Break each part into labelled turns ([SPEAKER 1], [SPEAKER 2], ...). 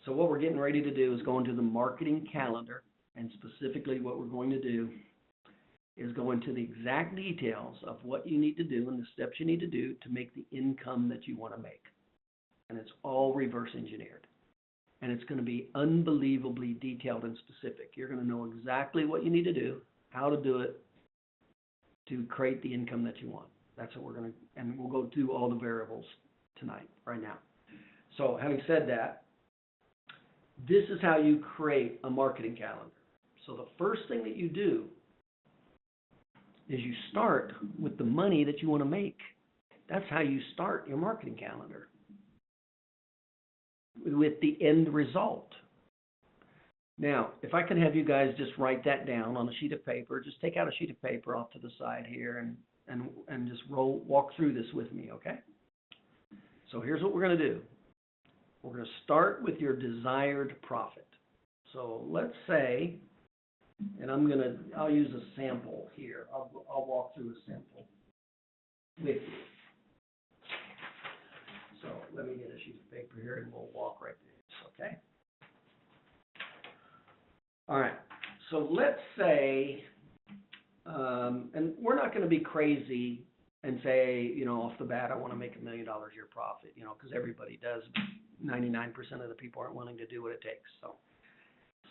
[SPEAKER 1] So what we're getting ready to do is go into the marketing calendar, and specifically what we're going to do is go into the exact details of what you need to do and the steps you need to do to make the income that you want to make. And it's all reverse engineered. And it's going to be unbelievably detailed and specific. You're going to know exactly what you need to do, how to do it, to create the income that you want. That's what we're going to, and we'll go through all the variables tonight, right now. So having said that, this is how you create a marketing calendar. So the first thing that you do is you start with the money that you want to make. That's how you start your marketing calendar, with the end result. Now, if I could have you guys just write that down on a sheet of paper, just take out a sheet of paper off to the side here and just walk through this with me, okay? So here's what we're going to do. We're going to start with your desired profit. So let's say, and I'll use a sample here. I'll walk through a sample with you. So let me get a sheet of paper here and we'll walk right through this, okay? All right, so let's say, and we're not going to be crazy and say, off the bat, I want to make $1 million a year profit, because everybody does. 99% of the people aren't willing to do what it takes.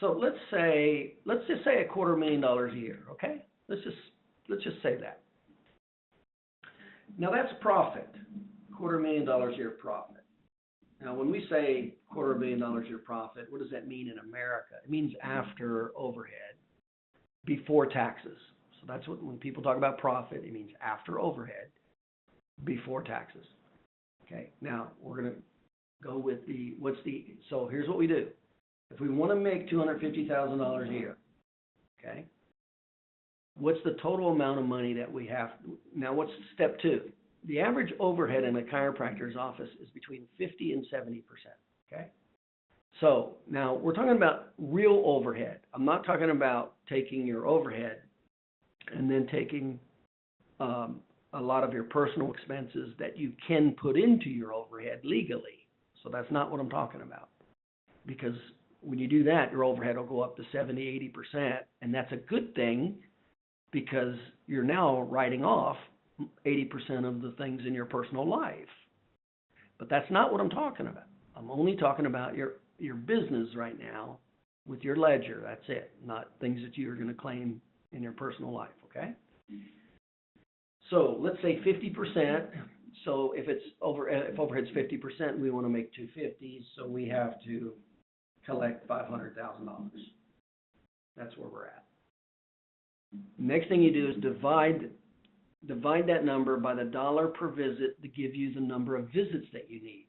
[SPEAKER 1] So let's just say $250,000 a year, okay? Let's just say that. Now that's profit, $250,000 a year profit. Now when we say $250,000 a year profit, what does that mean in America? It means after overhead, before taxes. So that's what, when people talk about profit, it means after overhead, before taxes. Okay, now we're going to go with so here's what we do. If we want to make $250,000 a year, okay, what's the total amount of money that we have? Now what's step two? The average overhead in a chiropractor's office is between 50 and 70%, okay? So now we're talking about real overhead. I'm not talking about taking your overhead and then taking a lot of your personal expenses that you can put into your overhead legally. So that's not what I'm talking about. Because when you do that, your overhead will go up to 70, 80%, and that's a good thing because you're now writing off 80% of the things in your personal life. But that's not what I'm talking about. I'm only talking about your business right now with your ledger. That's it, not things that you're going to claim in your personal life, okay? So let's say 50%. So if overhead's 50%, we want to make $250,000, so we have to collect $500,000. That's where we're at. Next thing you do is divide that number by the dollar per visit to give you the number of visits that you need.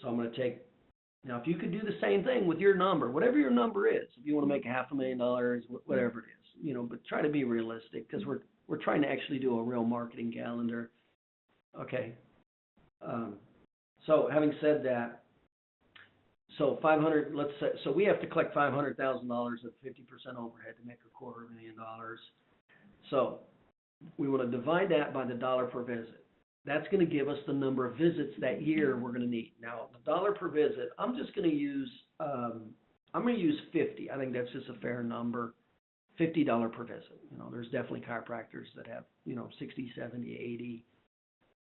[SPEAKER 1] So I'm going to take, now if you could do the same thing with your number, whatever your number is, if you want to make $500,000, whatever it is, but try to be realistic because we're trying to actually do a real marketing calendar. Okay. So having said that, so 500, let's say, so we have to collect $500,000 at 50% overhead to make $250,000. So we want to divide that by the dollar per visit. That's going to give us the number of visits that year we're going to need. Now, the dollar per visit, I'm just going to use, I'm going to use 50. I think that's just a fair number. $50 per visit. There's definitely chiropractors that have, 60, 70, 80.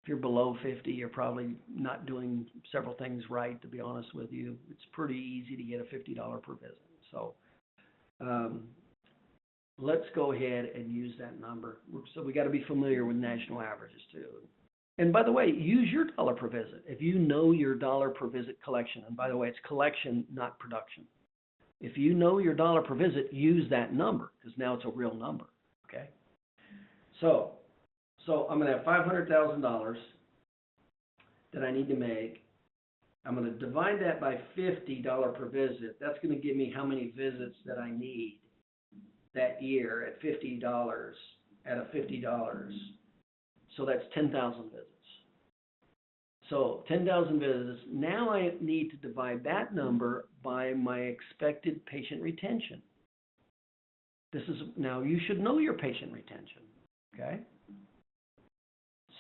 [SPEAKER 1] If you're below 50, you're probably not doing several things right, to be honest with you. It's pretty easy to get a $50 per visit. So let's go ahead and use that number. So we got to be familiar with national averages too. And by the way, use your dollar per visit. If you know your dollar per visit collection, and by the way, it's collection, not production. If you know your dollar per visit, use that number because now it's a real number, okay? So I'm going to have $500,000 that I need to make. I'm going to divide that by $50 per visit. That's going to give me how many visits that I need that year at $50, at a $50. So that's 10,000 visits. So 10,000 visits. Now I need to divide that number by my expected patient retention. Now you should know your patient retention, okay?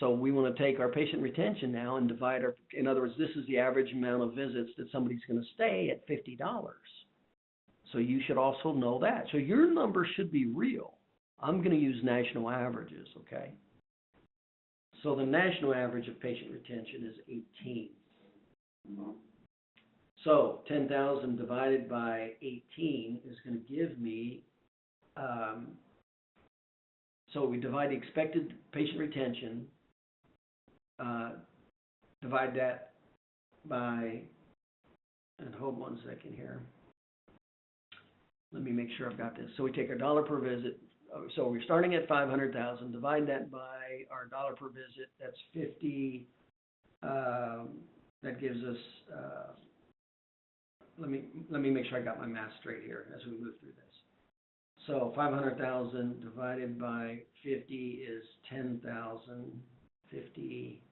[SPEAKER 1] So we want to take our patient retention now and divide our, in other words, this is the average amount of visits that somebody's going to stay at $50. So you should also know that. So your number should be real. I'm going to use national averages, okay? So the national average of patient retention is 18. So 10,000 divided by 18 is going to give me, so we divide the expected patient retention, divide that by, and hold one second here. Let me make sure I've got this. So we take our dollar per visit. So we're starting at 500,000. Divide that by our dollar per visit. That's 50. That gives us. Let me make sure I got my math straight here as we move through this. So 500,000 divided by 50 is 10,000. 50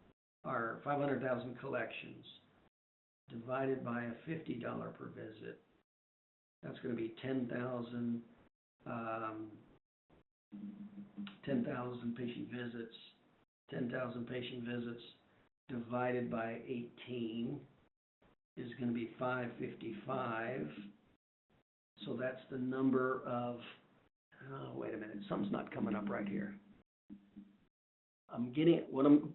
[SPEAKER 1] are 500,000 collections divided by a $50 per visit. That's going to be 10,000 patient visits. 10,000 patient visits divided by 18 is going to be 555. So that's the number of, oh, wait a minute, something's not coming up right here. I'm getting,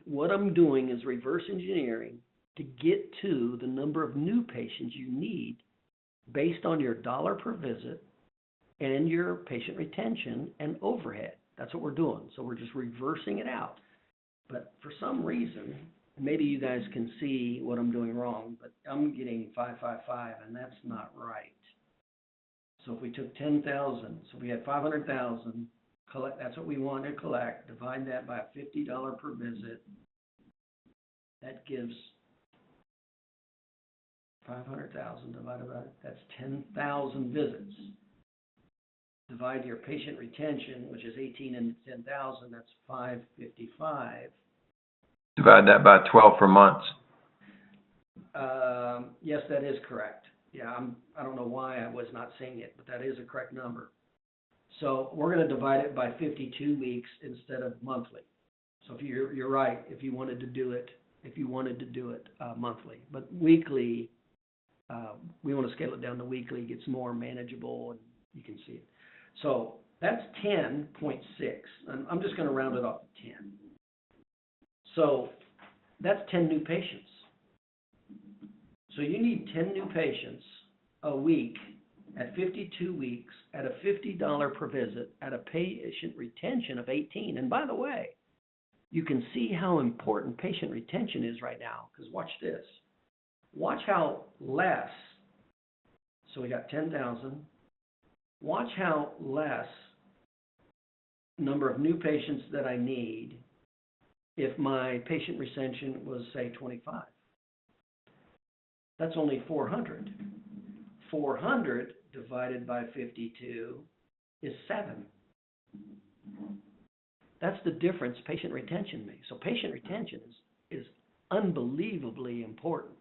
[SPEAKER 1] what I'm doing is reverse engineering to get to the number of new patients you need based on your dollar per visit and your patient retention and overhead. That's what we're doing. So we're just reversing it out. But for some reason, maybe you guys can see what I'm doing wrong, but I'm getting 555, and that's not right. So if we took 10,000, so we had 500,000, collect, that's what we want to collect, divide that by a $50 per visit, that gives 500,000 divided by, that's 10,000 visits. Divide your patient retention, which is 18 into 10,000, that's 555.
[SPEAKER 2] Divide that by 12 for months.
[SPEAKER 1] Yes, that is correct. Yeah, I don't know why I was not seeing it, but that is a correct number. So we're going to divide it by 52 weeks instead of monthly. So if you're right, if you wanted to do it, monthly, but weekly, we want to scale it down to weekly. It gets more manageable, and you can see it. So that's 10.6. And I'm just going to round it off to 10. So that's 10 new patients. So you need 10 new patients a week at 52 weeks at a $50 per visit at a patient retention of 18. And by the way, you can see how important patient retention is right now, because watch this. Watch how less, so we got 10,000. Watch how less number of new patients that I need if my patient retention was, say, 25. That's only 400. 400 divided by 52 is 7. That's the difference patient retention makes. So patient retention is unbelievably important.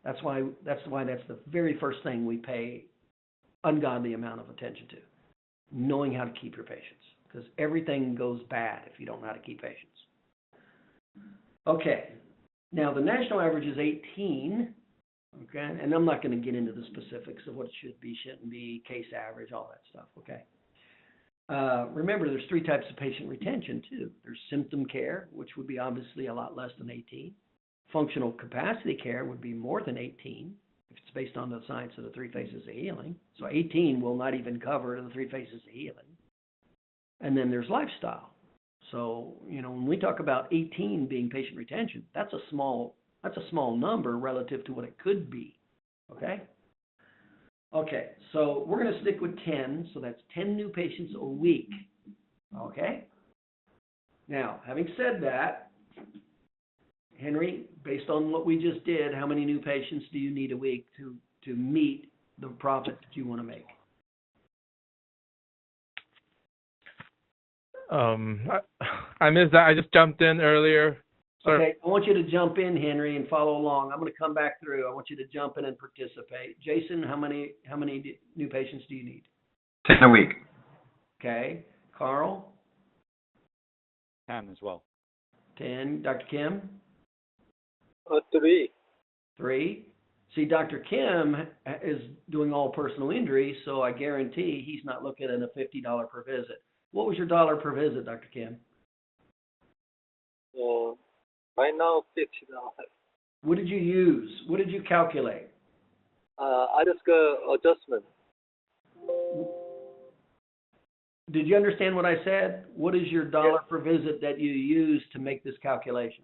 [SPEAKER 1] That's why that's the very first thing we pay ungodly amount of attention to, knowing how to keep your patients, because everything goes bad if you don't know how to keep patients. Okay, now the national average is 18, okay, and I'm not going to get into the specifics of what it should be, shouldn't be, case average, all that stuff, okay. Remember, there's 3 types of patient retention, too. There's symptom care, which would be obviously a lot less than 18. Functional capacity care would be more than 18, if it's based on the science of the 3 phases of healing. So 18 will not even cover the 3 phases of healing. And then there's lifestyle. So, when we talk about 18 being patient retention, that's a small number relative to what it could be, okay? Okay, so we're going to stick with 10, so that's 10 new patients a week, okay? Now, having said that, Henry, based on what we just did, how many new patients do you need a week to meet the profit that you want to make?
[SPEAKER 3] I missed that. I just jumped in earlier. Sorry.
[SPEAKER 1] Okay, I want you to jump in, Henry, and follow along. I'm going to come back through. I want you to jump in and participate. Jason, how many new patients do you need?
[SPEAKER 2] 10 a week.
[SPEAKER 1] Okay. Carl?
[SPEAKER 4] 10 as well.
[SPEAKER 1] 10. Dr. Kim?
[SPEAKER 4] 3.
[SPEAKER 1] 3. See, Dr. Kim is doing all personal injury, so I guarantee he's not looking at a $50 per visit. What was your dollar per visit, Dr. Kim?
[SPEAKER 4] Right now, $50.
[SPEAKER 1] What did you use? What did you calculate?
[SPEAKER 4] I just got adjustment.
[SPEAKER 1] Did you understand what I said? What is your dollar per visit that you use to make this calculation?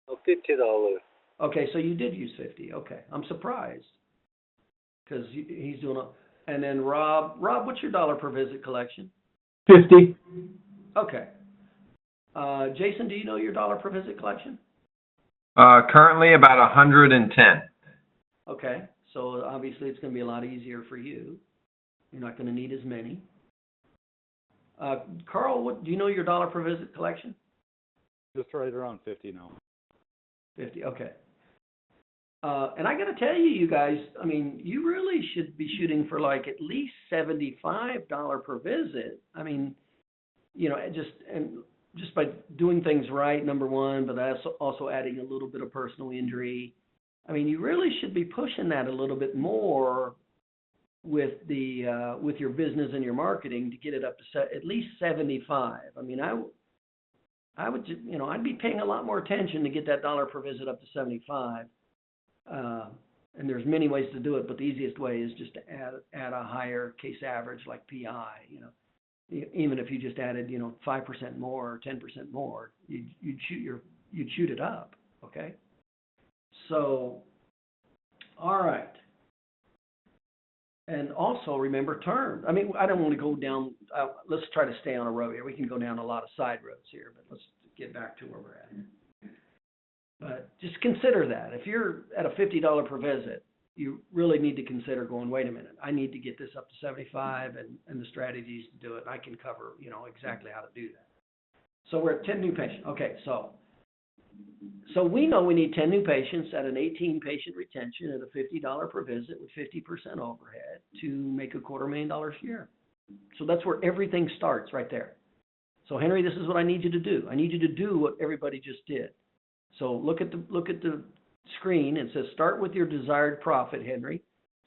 [SPEAKER 4] $50.
[SPEAKER 1] Okay, so you did use 50. Okay, I'm surprised because he's doing a. And then Rob, what's your dollar per visit collection?
[SPEAKER 3] 50.
[SPEAKER 1] Okay. Jason, do you know your dollar per visit collection?
[SPEAKER 2] Currently about 110.
[SPEAKER 1] Okay, so obviously it's going to be a lot easier for you. You're not going to need as many. Carl, do you know your dollar per visit collection?
[SPEAKER 5] Just right around 50 now.
[SPEAKER 1] 50, okay. And I got to tell you, you guys, I mean, you really should be shooting for like at least $75 per visit. I mean, you know, just by doing things right, number one, but that's also adding a little bit of personal injury. I mean, you really should be pushing that a little bit more with your business and your marketing to get it up to at least 75. I mean, I would, you know, I'd be paying a lot more attention to get that dollar per visit up to 75. And there's many ways to do it, but the easiest way is just to add a higher case average like PI. You know, even if you just added, you know, 5% more or 10% more, you'd shoot it up. Okay. So, all right. And also remember term. I mean, I don't want to go down. Let's try to stay on a road here. We can go down a lot of side roads here, but let's get back to where we're at here. But just consider that. If you're at a $50 per visit, you really need to consider going, wait a minute, I need to get this up to 75 and the strategies to do it. I can cover, you know, exactly how to do that. So we're at 10 new patients. Okay, so we know we need 10 new patients at an 18 patient retention at a $50 per visit with 50% overhead to make $250,000 a year. So that's where everything starts right there. So Henry, this is what I need you to do. I need you to do what everybody just did. So look at the screen. It says start with your desired profit, Henry.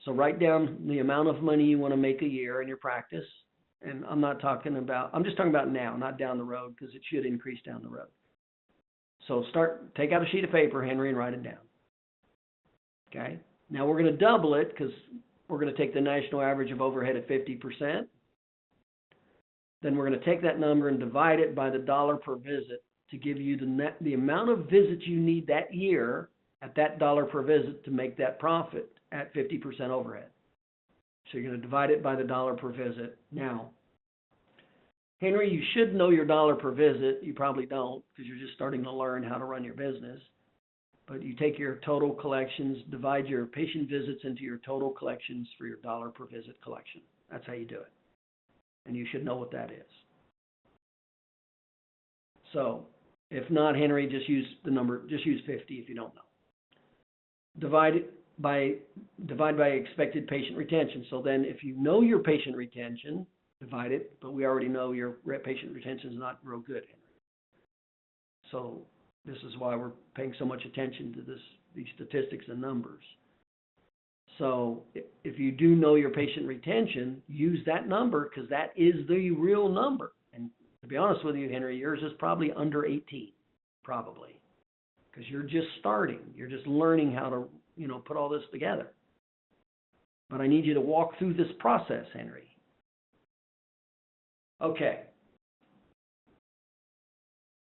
[SPEAKER 1] So write down the amount of money you want to make a year in your practice. And I'm just talking about now, not down the road, because it should increase down the road. So take out a sheet of paper, Henry, and write it down. Okay? Now we're going to double it because we're going to take the national average of overhead at 50%. Then we're going to take that number and divide it by the dollar per visit to give you the amount of visits you need that year at that dollar per visit to make that profit at 50% overhead. So you're going to divide it by the dollar per visit. Now, Henry, you should know your dollar per visit. You probably don't because you're just starting to learn how to run your business. But you take your total collections, divide your patient visits into your total collections for your dollar per visit collection. That's how you do it. And you should know what that is. So if not, Henry, just use 50 if you don't know. Divide by expected patient retention. So then if you know your patient retention, divide it, but we already know your patient retention is not real good, Henry. So this is why we're paying so much attention to these statistics and numbers. So if you do know your patient retention, use that number because that is the real number. And to be honest with you, Henry, yours is probably under 18, probably, because you're just starting. You're just learning how to, you know, put all this together. But I need you to walk through this process, Henry. Okay.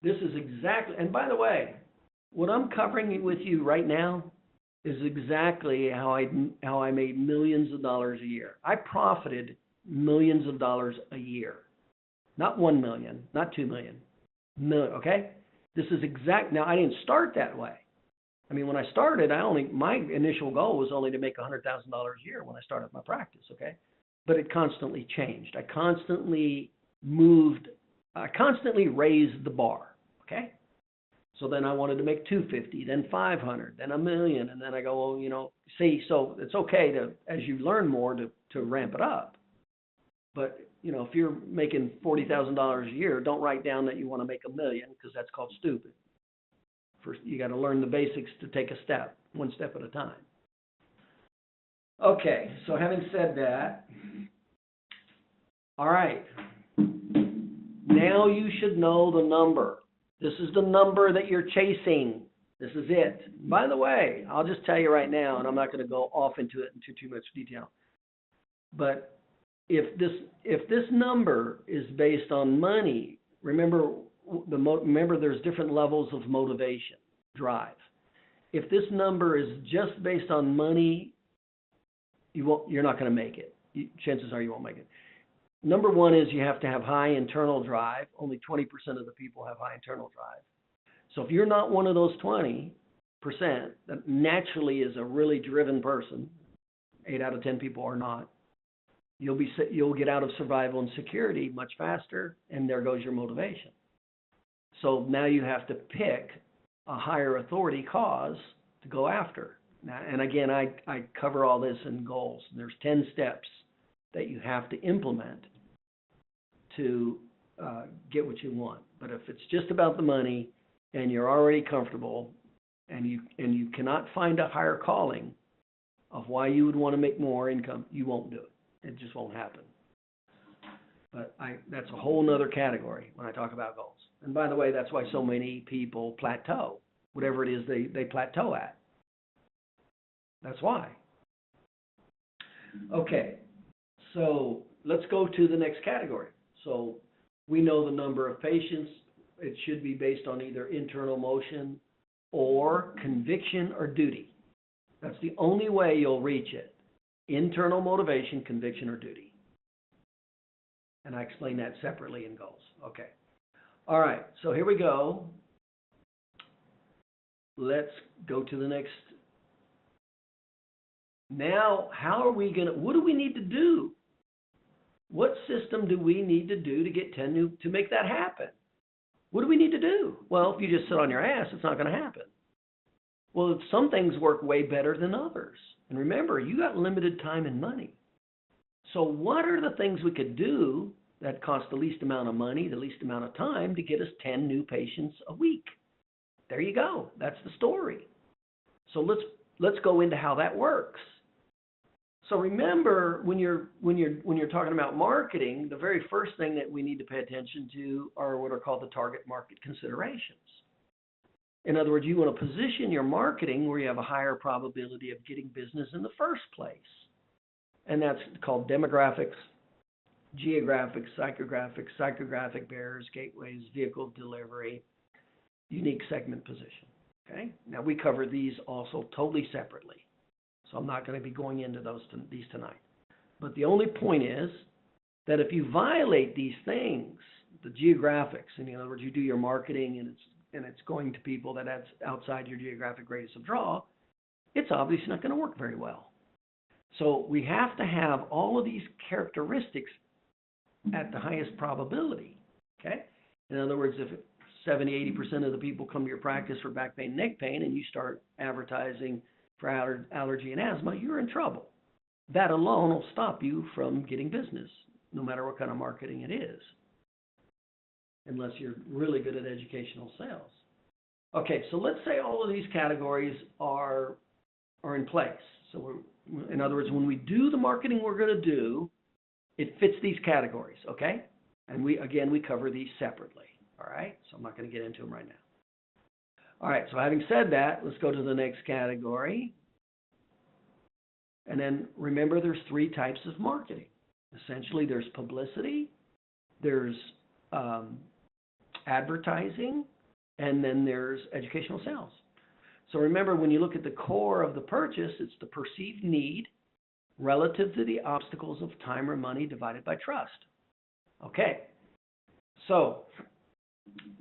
[SPEAKER 1] This is exactly, and by the way, what I'm covering with you right now is exactly how I made millions of dollars a year. I profited millions of dollars a year. Not 1 million, not 2 million. Million, okay? This is exact. Now, I didn't start that way. I mean, when I started, my initial goal was only to make $100,000 a year when I started my practice, okay? But it constantly changed. I constantly raised the bar, okay? So then I wanted to make 250, then 500, then $1 million, and then I go, well, you know, see, so it's okay to, as you learn more, to ramp it up. But if you're making $40,000 a year, don't write down that you want to make $1 million, because that's called stupid. First, you got to learn the basics to take a step, one step at a time. Okay, so having said that, all right. Now you should know the number. This is the number that you're chasing. This is it. By the way, I'll just tell you right now, and I'm not going to go off into it into too much detail, but if this number is based on money, remember there's different levels of motivation, drive. If this number is just based on money, you're not going to make it. Chances are you won't make it. Number one is you have to have high internal drive. Only 20% of the people have high internal drive. So if you're not one of those 20% that naturally is a really driven person, 8 out of 10 people are not, you'll get out of survival and security much faster, and there goes your motivation. So now you have to pick a higher authority cause to go after. Now, and again, I cover all this in goals. There's 10 steps that you have to implement to get what you want. But if it's just about the money and you're already comfortable and you cannot find a higher calling of why you would want to make more income, you won't do it. It just won't happen. But that's a whole nother category when I talk about goals. And by the way, that's why so many people plateau, whatever it is they plateau at. That's why. Okay, so let's go to the next category. So we know the number of patients. It should be based on either internal motion or conviction or duty. That's the only way you'll reach it. Internal motivation, conviction, or duty. And I explain that separately in goals. Okay. All right, so here we go. Let's go to the next. Now, what do we need to do? What system do we need to do to get 10 new, to make that happen? What do we need to do? Well, if you just sit on your ass, it's not going to happen. Well, some things work way better than others. And remember, you got limited time and money. So what are the things we could do that cost the least amount of money, the least amount of time to get us 10 new patients a week? There you go. That's the story. So let's go into how that works. So remember, when you're talking about marketing, the very first thing that we need to pay attention to are what are called the target market considerations. In other words, you want to position your marketing where you have a higher probability of getting business in the first place. And that's called demographics, geographics, psychographic barriers, gateways, vehicle delivery, unique segment position. Okay? Now, we cover these also totally separately. So I'm not going to be going into these tonight. But the only point is that if you violate these things, the geographics, in other words, you do your marketing and it's going to people that's outside your geographic radius of draw, it's obviously not going to work very well. So we have to have all of these characteristics at the highest probability. Okay? In other words, if 70-80% of the people come to your practice for back pain, neck pain, and you start advertising for allergy and asthma, you're in trouble. That alone will stop you from getting business, no matter what kind of marketing it is, unless you're really good at educational sales. Okay, so let's say all of these categories are in place. So in other words, when we do the marketing we're going to do, it fits these categories, okay? And we cover these separately, all right? So I'm not going to get into them right now. All right, so having said that, let's go to the next category. And then remember, there's 3 types of marketing. Essentially, there's publicity, there's advertising, and then there's educational sales. So remember, when you look at the core of the purchase, it's the perceived need relative to the obstacles of time or money divided by trust. Okay, so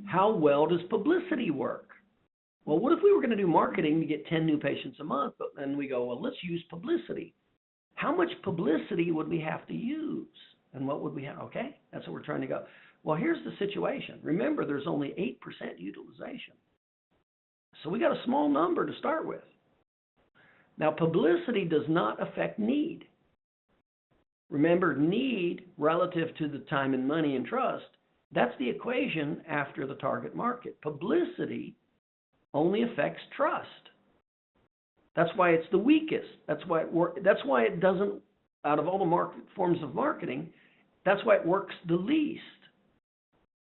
[SPEAKER 1] how well does publicity work? Well, what if we were going to do marketing to get 10 new patients a month, but then we go, well, let's use publicity. How much publicity would we have to use? And what would we have? Okay, that's what we're trying to go. Well, here's the situation. Remember, there's only 8% utilization. So we got a small number to start with. Now, publicity does not affect need. Remember, need relative to the time and money and trust, that's the equation after the target market. Publicity only affects trust. That's why it's the weakest. That's why it doesn't, out of all the forms of marketing, that's why it works the least.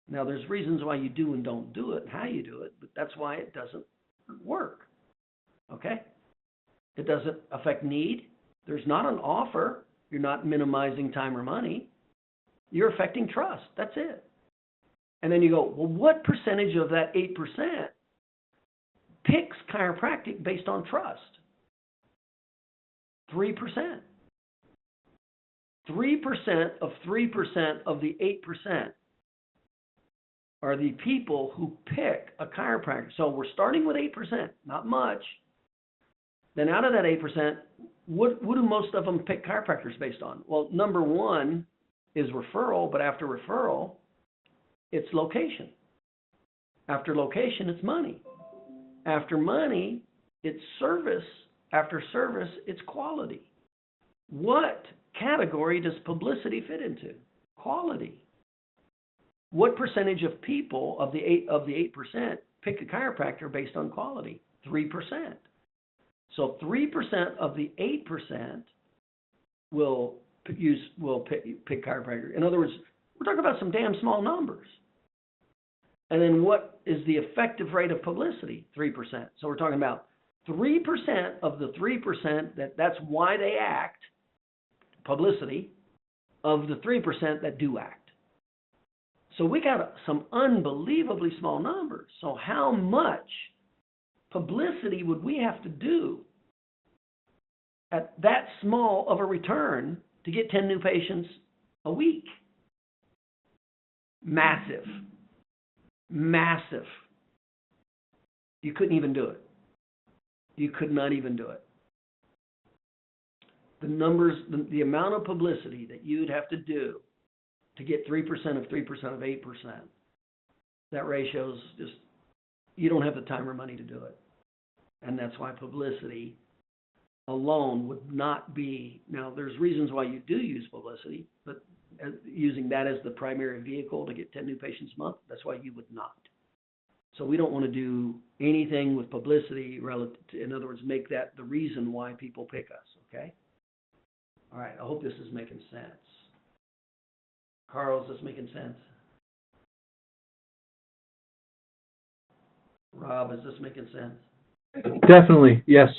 [SPEAKER 1] Now, there's reasons why you do and don't do it, and how you do it, but that's why it doesn't work. Okay? It doesn't affect need. There's not an offer. You're not minimizing time or money. You're affecting trust. That's it. And then you go, well, what percentage of that 8% picks chiropractic based on trust? 3%. 3% of 3% of the 8% are the people who pick a chiropractor. So we're starting with 8%, not much. Then out of that 8%, what do most of them pick chiropractors based on? Well, number one is referral, but after referral, it's location. After location, it's money. After money, it's service. After service, it's quality. What category does publicity fit into? Quality. What percentage of people of the 8% pick a chiropractor based on quality? 3%. So 3% of the 8% will pick chiropractor. In other words, we're talking about some damn small numbers. And then what is the effective rate of publicity? 3%. So we're talking about 3% of the 3% that's why they act, publicity, of the 3% that do act. So we got some unbelievably small numbers. So how much publicity would we have to do at that small of a return to get 10 new patients a week? Massive. Massive. You couldn't even do it. You could not even do it. The numbers, the amount of publicity that you'd have to do to get 3% of 3% of 8%, that ratio's just, you don't have the time or money to do it. And that's why publicity alone would not be, now there's reasons why you do use publicity, but using that as the primary vehicle to get 10 new patients a month, that's why you would not. So we don't want to do anything with publicity relative to, in other words, make that the reason why people pick us, okay? All right, I hope this is making sense. Carl, is this making sense? Rob, is this making sense?
[SPEAKER 6] Definitely, yes.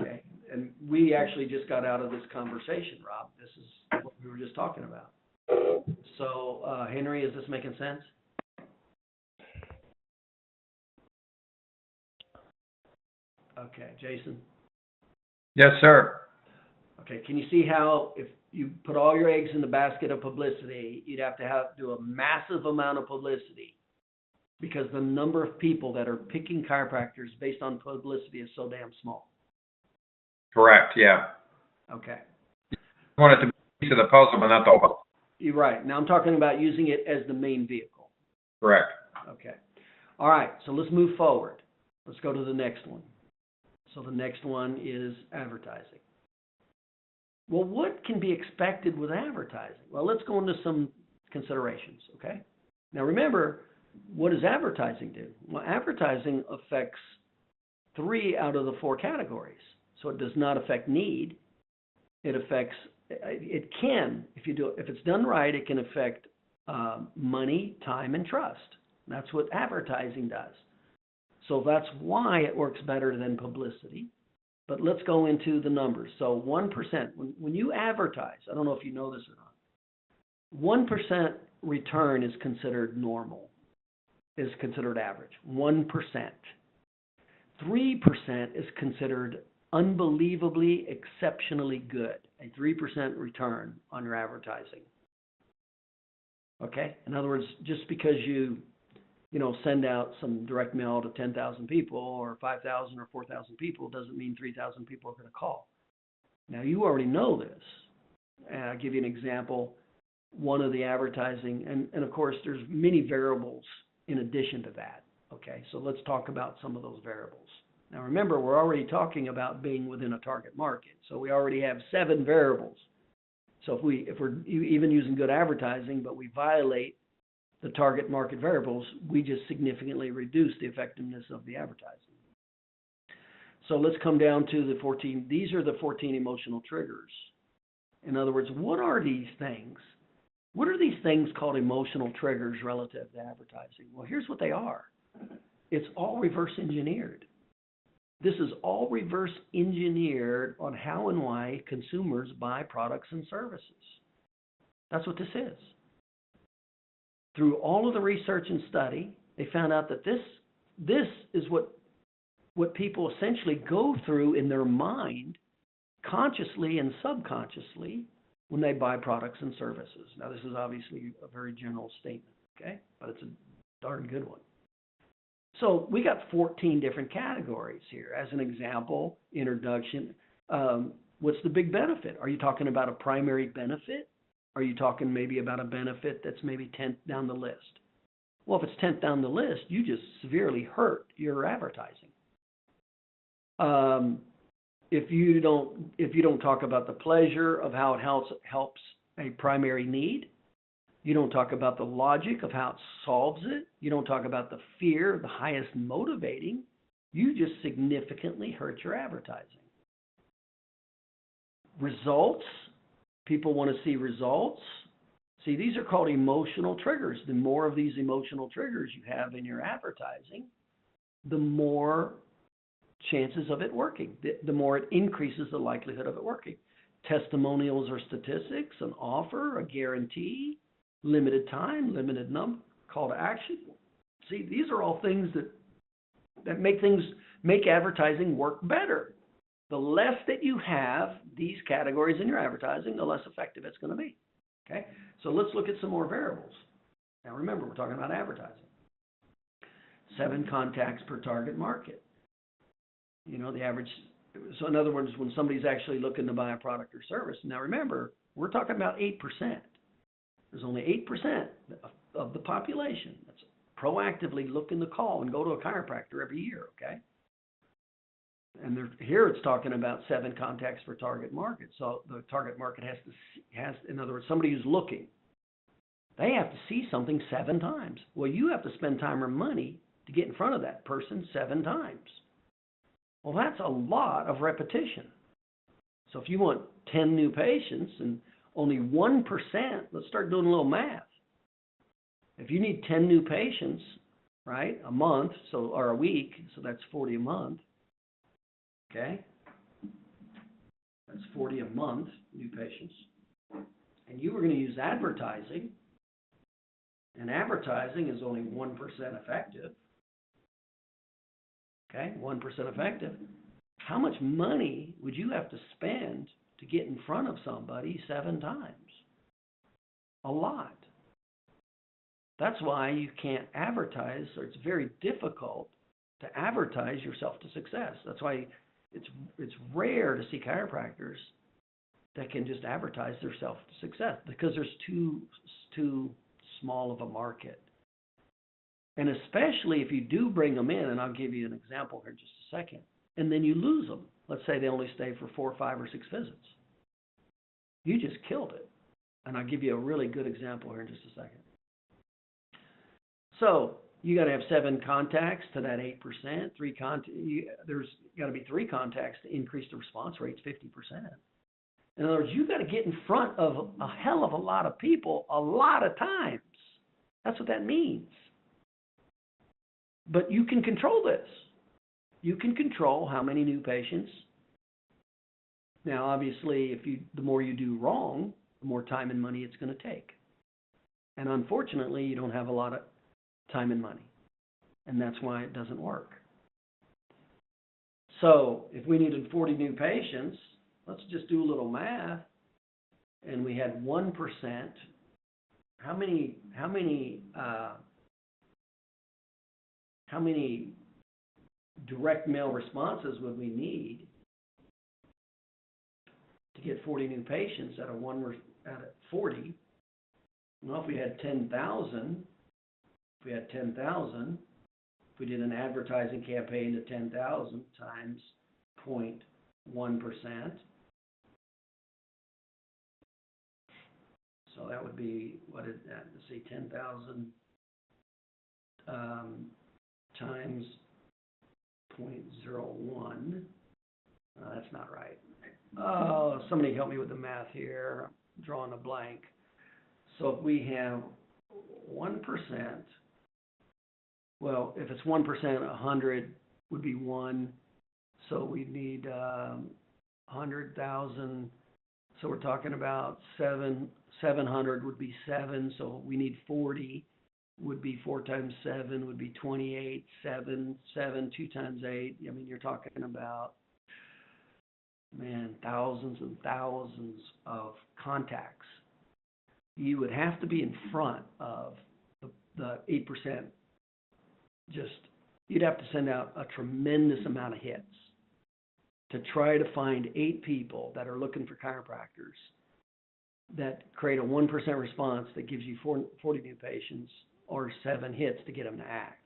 [SPEAKER 1] Okay, and we actually just got out of this conversation, Rob. This is what we were just talking about. So, Henry, is this making sense? Okay, Jason?
[SPEAKER 2] Yes, sir.
[SPEAKER 1] Okay, can you see how if you put all your eggs in the basket of publicity, you'd have to do a massive amount of publicity because the number of people that are picking chiropractors based on publicity is so damn small.
[SPEAKER 2] Correct, yeah.
[SPEAKER 1] Okay.
[SPEAKER 2] You want it to be a piece of the puzzle, but not the whole.
[SPEAKER 1] You're right. Now I'm talking about using it as the main vehicle.
[SPEAKER 2] Correct.
[SPEAKER 1] Okay. All right, so let's move forward. Let's go to the next one. So the next one is advertising. Well, what can be expected with advertising? Well, let's go into some considerations, okay? Now remember, what does advertising do? Well, advertising affects 3 out of the 4 categories. So it does not affect need. It can, if it's done right, it can affect money, time, and trust. That's what advertising does. So that's why it works better than publicity. But let's go into the numbers. So 1%, when you advertise, I don't know if you know this or not, 1% return is considered normal, is considered average, 1%. 3% is considered unbelievably, exceptionally good, a 3% return on your advertising. Okay? In other words, just because you send out some direct mail to 10,000 people or 5,000 or 4,000 people doesn't mean 3,000 people are going to call. Now, you already know this. I'll give you an example. One of the advertising, and of course, there's many variables in addition to that. Okay, so let's talk about some of those variables. Now, remember, we're already talking about being within a target market. So we already have 7 variables. So if we're even using good advertising, but we violate the target market variables, we just significantly reduce the effectiveness of the advertising. So let's come down to the 14. These are the 14 emotional triggers. In other words, what are these things? What are these things called emotional triggers relative to advertising? Well, here's what they are. It's all reverse engineered. This is all reverse engineered on how and why consumers buy products and services. That's what this is. Through all of the research and study, they found out that this is what people essentially go through in their mind, consciously and subconsciously, when they buy products and services. Now, this is obviously a very general statement, okay? But it's a darn good one. So we got 14 different categories here. As an example, introduction, what's the big benefit? Are you talking about a primary benefit? Are you talking maybe about a benefit that's maybe 10th down the list? Well, if it's 10th down the list, you just severely hurt your advertising. If you don't talk about the pleasure of how it helps a primary need, you don't talk about the logic of how it solves it, you don't talk about the fear, the highest motivating, you just significantly hurt your advertising. Results, people want to see results. See, these are called emotional triggers. The more of these emotional triggers you have in your advertising, the more chances of it working, the more it increases the likelihood of it working. Testimonials or statistics, an offer, a guarantee, limited time, limited number, call to action. See, these are all things that make advertising work better. The less that you have these categories in your advertising, the less effective it's going to be. Okay? So let's look at some more variables. Now remember, we're talking about advertising. 7 contacts per target market. You know, the average. So in other words, when somebody's actually looking to buy a product or service. Now remember, we're talking about 8%. There's only 8% of the population that's proactively looking to call and go to a chiropractor every year, okay? And here it's talking about 7 contacts per target market. So the target market has, in other words, somebody who's looking, they have to see something 7 times. Well, you have to spend time or money to get in front of that person 7 times. Well, that's a lot of repetition. So if you want 10 new patients and only 1%, let's start doing a little math. If you need 10 new patients, right, a month, or a week, so that's 40 a month, okay? That's 40 a month, new patients. And you were going to use advertising, and advertising is only 1% effective. Okay, 1% effective. How much money would you have to spend to get in front of somebody 7 times? A lot. That's why you can't advertise, or it's very difficult to advertise yourself to success. That's why it's rare to see chiropractors that can just advertise themselves to success, because there's too small of a market. And especially if you do bring them in, and I'll give you an example here in just a second, and then you lose them. Let's say they only stay for 4, 5, or 6 visits. You just killed it. And I'll give you a really good example here in just a second. So you got to have 7 contacts to that 8%. There's got to be 3 contacts to increase the response rates 50%. In other words, you got to get in front of a hell of a lot of people a lot of times. That's what that means. But you can control this. You can control how many new patients. Now, obviously, the more you do wrong, the more time and money it's going to take. And unfortunately, you don't have a lot of time and money. And that's why it doesn't work. So if we needed 40 new patients, let's just do a little math. And we had 1%. How many direct mail responses would we need to get 40 new patients out of 40? Well, if we had 10,000, if we did an advertising campaign to 10,000 times 0.1%, that would be, what is that, let's see, 10,000 times 0.01. That's not right. Oh, somebody help me with the math here. I'm drawing a blank. So if we have 1%, well, if it's 1%, 100 would be 1. So we need 100,000. So we're talking about 700 would be 7. So we need 40. Would be 4 times 7 would be 28. 7, 2 times 8. I mean, you're talking about, man, thousands and thousands of contacts. You would have to be in front of the 8%. You'd have to send out a tremendous amount of hits to try to find 8 people that are looking for chiropractors that create a 1% response that gives you 40 new patients or 7 hits to get them to act.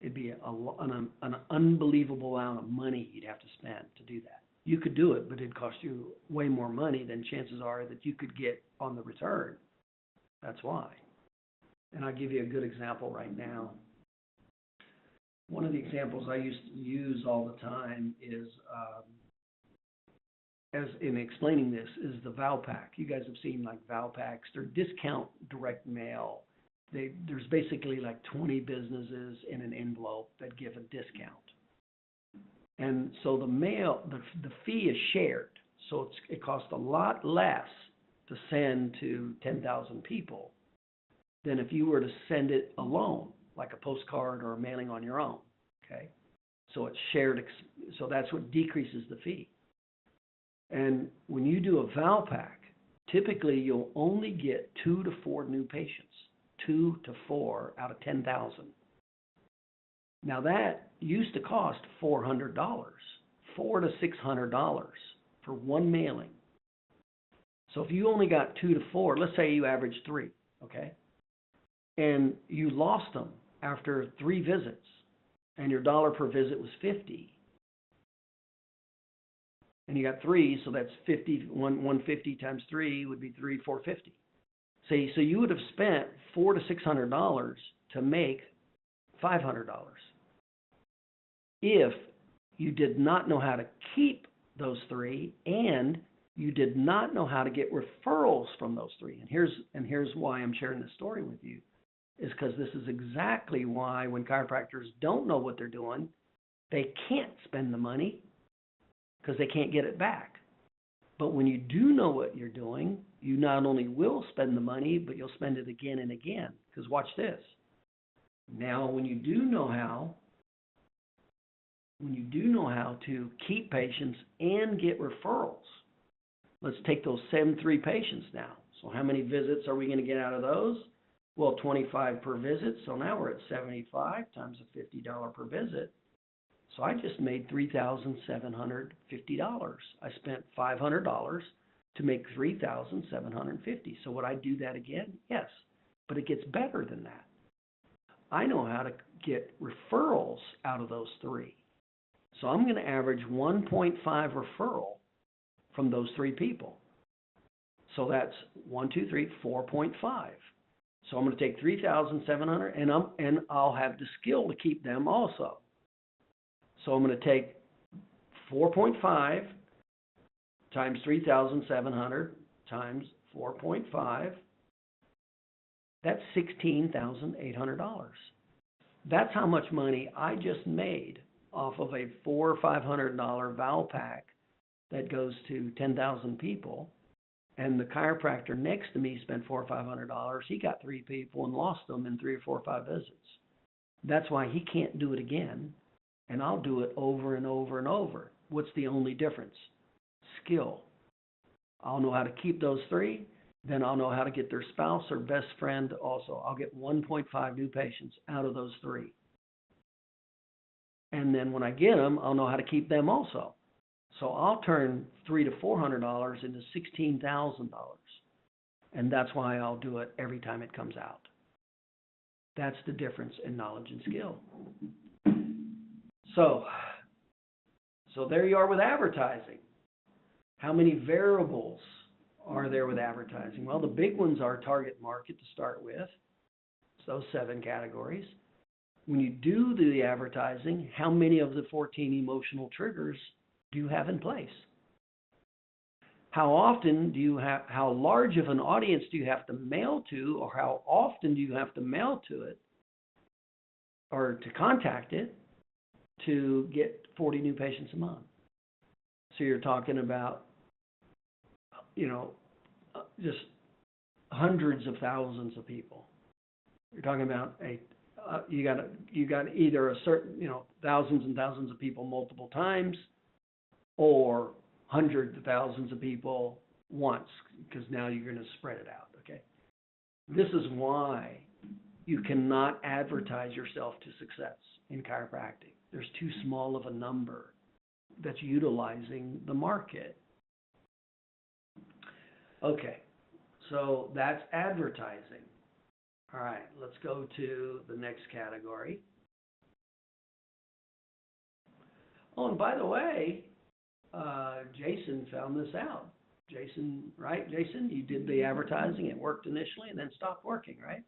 [SPEAKER 1] It'd be an unbelievable amount of money you'd have to spend to do that. You could do it, but it'd cost you way more money than chances are that you could get on the return. That's why. And I'll give you a good example right now. One of the examples I used to use all the time is, as in explaining this, is the Valpak. You guys have seen like Valpaks. They're discount direct mail. There's basically like 20 businesses in an envelope that give a discount. And so the fee is shared. So it costs a lot less to send to 10,000 people than if you were to send it alone, like a postcard or a mailing on your own. Okay? So it's shared, so that's what decreases the fee. And when you do a Valpak, typically you'll only get 2 to 4 new patients. 2 to 4 out of 10,000. Now that used to cost $400, $400 to $600 for one mailing. So if you only got 2 to 4, let's say you averaged 3, okay, and you lost them after 3 visits, and your dollar per visit was $50, and you got 3, so that's 150 times 3 would be $450. See, so you would have spent $400 to $600 to make $500 if you did not know how to keep those 3 and you did not know how to get referrals from those 3. And here's why I'm sharing this story with you, is because this is exactly why when chiropractors don't know what they're doing, they can't spend the money because they can't get it back. But when you do know what you're doing, you not only will spend the money, but you'll spend it again and again. Because watch this. Now, when you do know how to keep patients and get referrals, let's take those 73 patients now. So how many visits are we going to get out of those? Well, 25 per visit. So now we're at 75 times a $50 per visit. So I just made $3,750. I spent $500 to make $3,750. So would I do that again? Yes, but it gets better than that. I know how to get referrals out of those 3. So I'm going to average 1.5 referral from those 3 people. So that's 4.5. So I'm going to take 3,700 and I'll have the skill to keep them also. So I'm going to take 4.5 times 3,700 times 4.5. That's $16,800. That's how much money I just made off of a $400 or $500 Valpak that goes to 10,000 people. And the chiropractor next to me spent $400 or $500. He got 3 people and lost them in 3 or 4 or 5 visits. That's why he can't do it again. And I'll do it over and over and over. What's the only difference? Skill. I'll know how to keep those 3. Then I'll know how to get their spouse or best friend also. I'll get 1.5 new patients out of those 3. And then when I get them, I'll know how to keep them also. So I'll turn $300 to $400 into $16,000. And that's why I'll do it every time it comes out. That's the difference in knowledge and skill. So there you are with advertising. How many variables are there with advertising? Well, the big ones are target market to start with. So 7 categories. When you do the advertising, how many of the 14 emotional triggers do you have in place? How often do you have, how large of an audience do you have to mail to, or how often do you have to mail to it or to contact it to get 40 new patients a month? So you're talking about, just hundreds of thousands of people. You're talking about you got either a certain, thousands and thousands of people multiple times, or hundreds of thousands of people once, because now you're going to spread it out, okay? This is why you cannot advertise yourself to success in chiropractic. There's too small of a number that's utilizing the market. Okay, so that's advertising. All right, let's go to the next category. Oh, and by the way, Jason found this out. Jason, right? Jason, you did the advertising. It worked initially and then stopped working, right?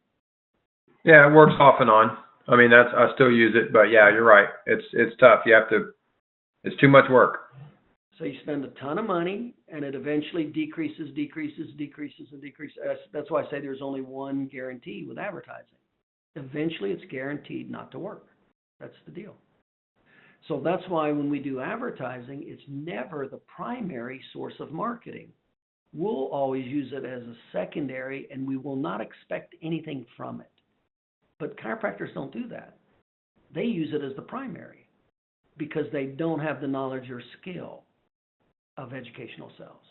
[SPEAKER 2] Yeah, it works off and on. I mean, I still use it, but yeah, you're right. It's tough. It's too much work.
[SPEAKER 1] So you spend a ton of money, and it eventually decreases. That's why I say there's only one guarantee with advertising. Eventually, it's guaranteed not to work. That's the deal. So that's why when we do advertising, it's never the primary source of marketing. We'll always use it as a secondary, and we will not expect anything from it. But chiropractors don't do that. They use it as the primary because they don't have the knowledge or skill of educational sales.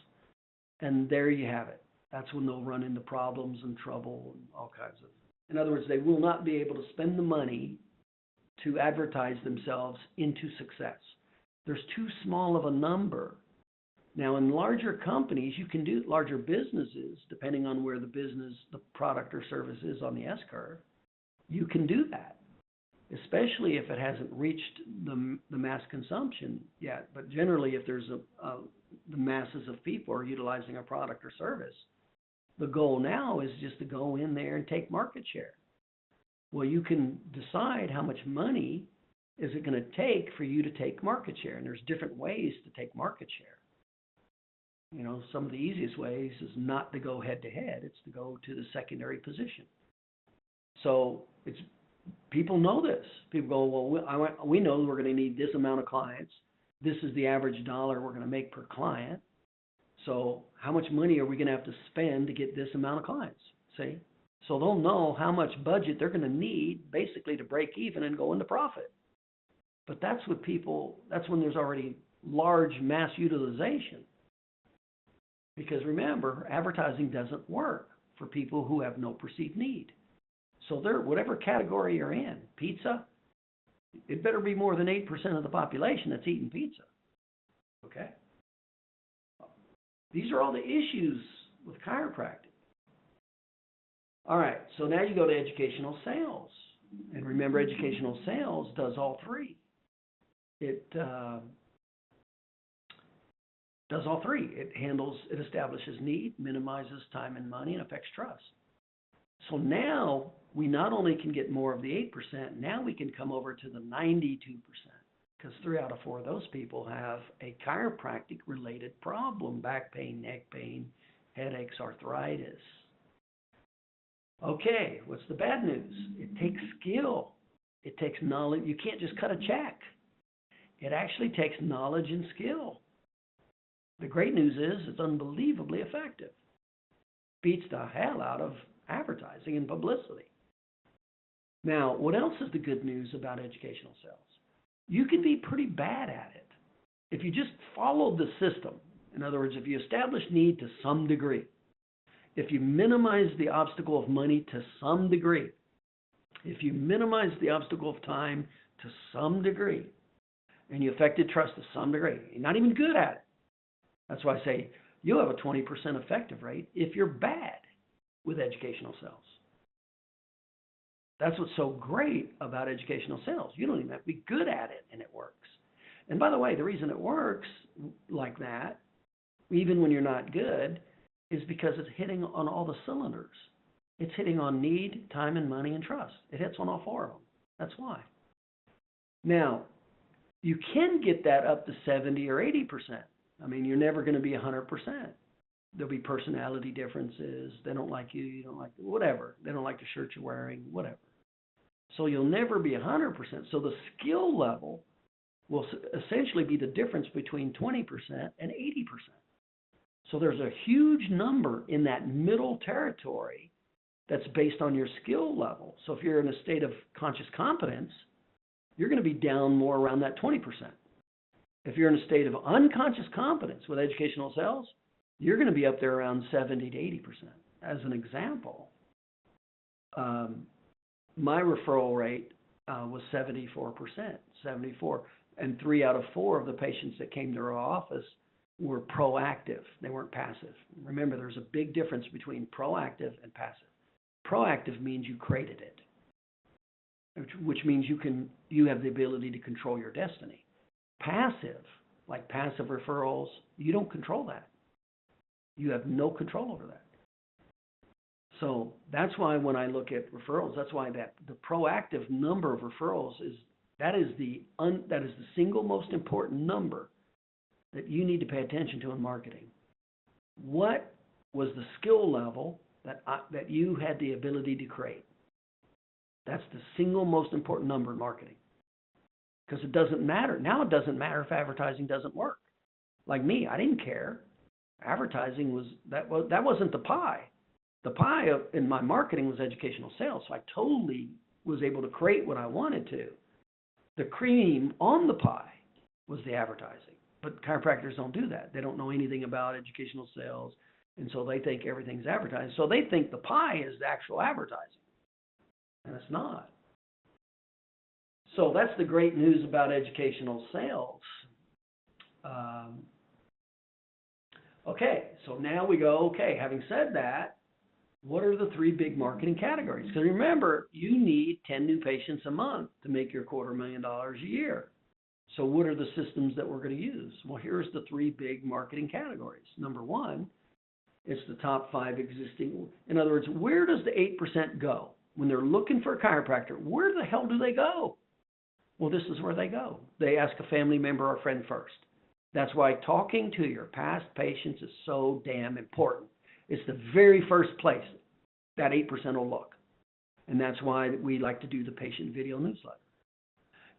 [SPEAKER 1] And there you have it. That's when they'll run into problems and trouble and all kinds of. In other words, they will not be able to spend the money to advertise themselves into success. There's too small of a number. Now, in larger companies, you can do larger businesses, depending on where the business, the product or service is on the S-curve. You can do that, especially if it hasn't reached the mass consumption yet. But generally, if there's the masses of people are utilizing a product or service, the goal now is just to go in there and take market share. Well, you can decide how much money is it going to take for you to take market share. And there's different ways to take market share. Some of the easiest ways is not to go head to head. It's to go to the secondary position. So people know this. People go, well, we know we're going to need this amount of clients. This is the average dollar we're going to make per client. So how much money are we going to have to spend to get this amount of clients? See? So they'll know how much budget they're going to need basically to break even and go into profit. But that's when there's already large mass utilization. Because remember, advertising doesn't work for people who have no perceived need. So whatever category you're in, pizza, it better be more than 8% of the population that's eating pizza. Okay? These are all the issues with chiropractic. All right, so now you go to educational sales. And remember, educational sales does all three. It does all three. It establishes need, minimizes time and money, and affects trust. So now we not only can get more of the 8%, now we can come over to the 92%, because 3 out of 4 of those people have a chiropractic related problem: back pain, neck pain, headaches, arthritis. Okay, what's the bad news? It takes skill. It takes knowledge. You can't just cut a check. It actually takes knowledge and skill. The great news is it's unbelievably effective. Beats the hell out of advertising and publicity. Now, what else is the good news about educational sales? You can be pretty bad at it. If you just follow the system, in other words, if you establish need to some degree, if you minimize the obstacle of money to some degree, if you minimize the obstacle of time to some degree, and you affected trust to some degree, you're not even good at it. That's why I say you'll have a 20% effective rate if you're bad with educational sales. That's what's so great about educational sales. You don't even have to be good at it, and it works. And by the way, the reason it works like that, even when you're not good, is because it's hitting on all the cylinders. It's hitting on need, time, and money, and trust. It hits on all four of them. That's why. Now, you can get that up to 70 or 80%. I mean, you're never going to be 100%. There'll be personality differences. They don't like you. You don't like them. Whatever. They don't like the shirt you're wearing. Whatever. So you'll never be 100%. So the skill level will essentially be the difference between 20% and 80%. So there's a huge number in that middle territory that's based on your skill level. So if you're in a state of conscious competence, you're going to be down more around that 20%. If you're in a state of unconscious competence with educational sales, you're going to be up there around 70 to 80%. As an example, my referral rate was 74%, 74. And 3 out of 4 of the patients that came to our office were proactive. They weren't passive. Remember, there's a big difference between proactive and passive. Proactive means you created it, which means you have the ability to control your destiny. Passive, like passive referrals, you don't control that. You have no control over that. So that's why when I look at referrals, that's why the proactive number of referrals is the single most important number that you need to pay attention to in marketing. What was the skill level that you had the ability to create? That's the single most important number in marketing. Because it doesn't matter. Now it doesn't matter if advertising doesn't work. Like me, I didn't care. Advertising that wasn't the pie. The pie in my marketing was educational sales. So I totally was able to create what I wanted to. The cream on the pie was the advertising. But chiropractors don't do that. They don't know anything about educational sales. And so they think everything's advertising. So they think the pie is the actual advertising. And it's not. So that's the great news about educational sales. Okay, so now we go, having said that, what are the 3 big marketing categories? Because remember, you need 10 new patients a month to make your $250,000 a year. So what are the systems that we're going to use? Well, here's the 3 big marketing categories. Number 1, it's the top 5 existing. In other words, where does the 8% go? When they're looking for a chiropractor, where the hell do they go? Well, this is where they go. They ask a family member or friend first. That's why talking to your past patients is so damn important. It's the very first place that 8% will look. And that's why we like to do the patient video newsletter.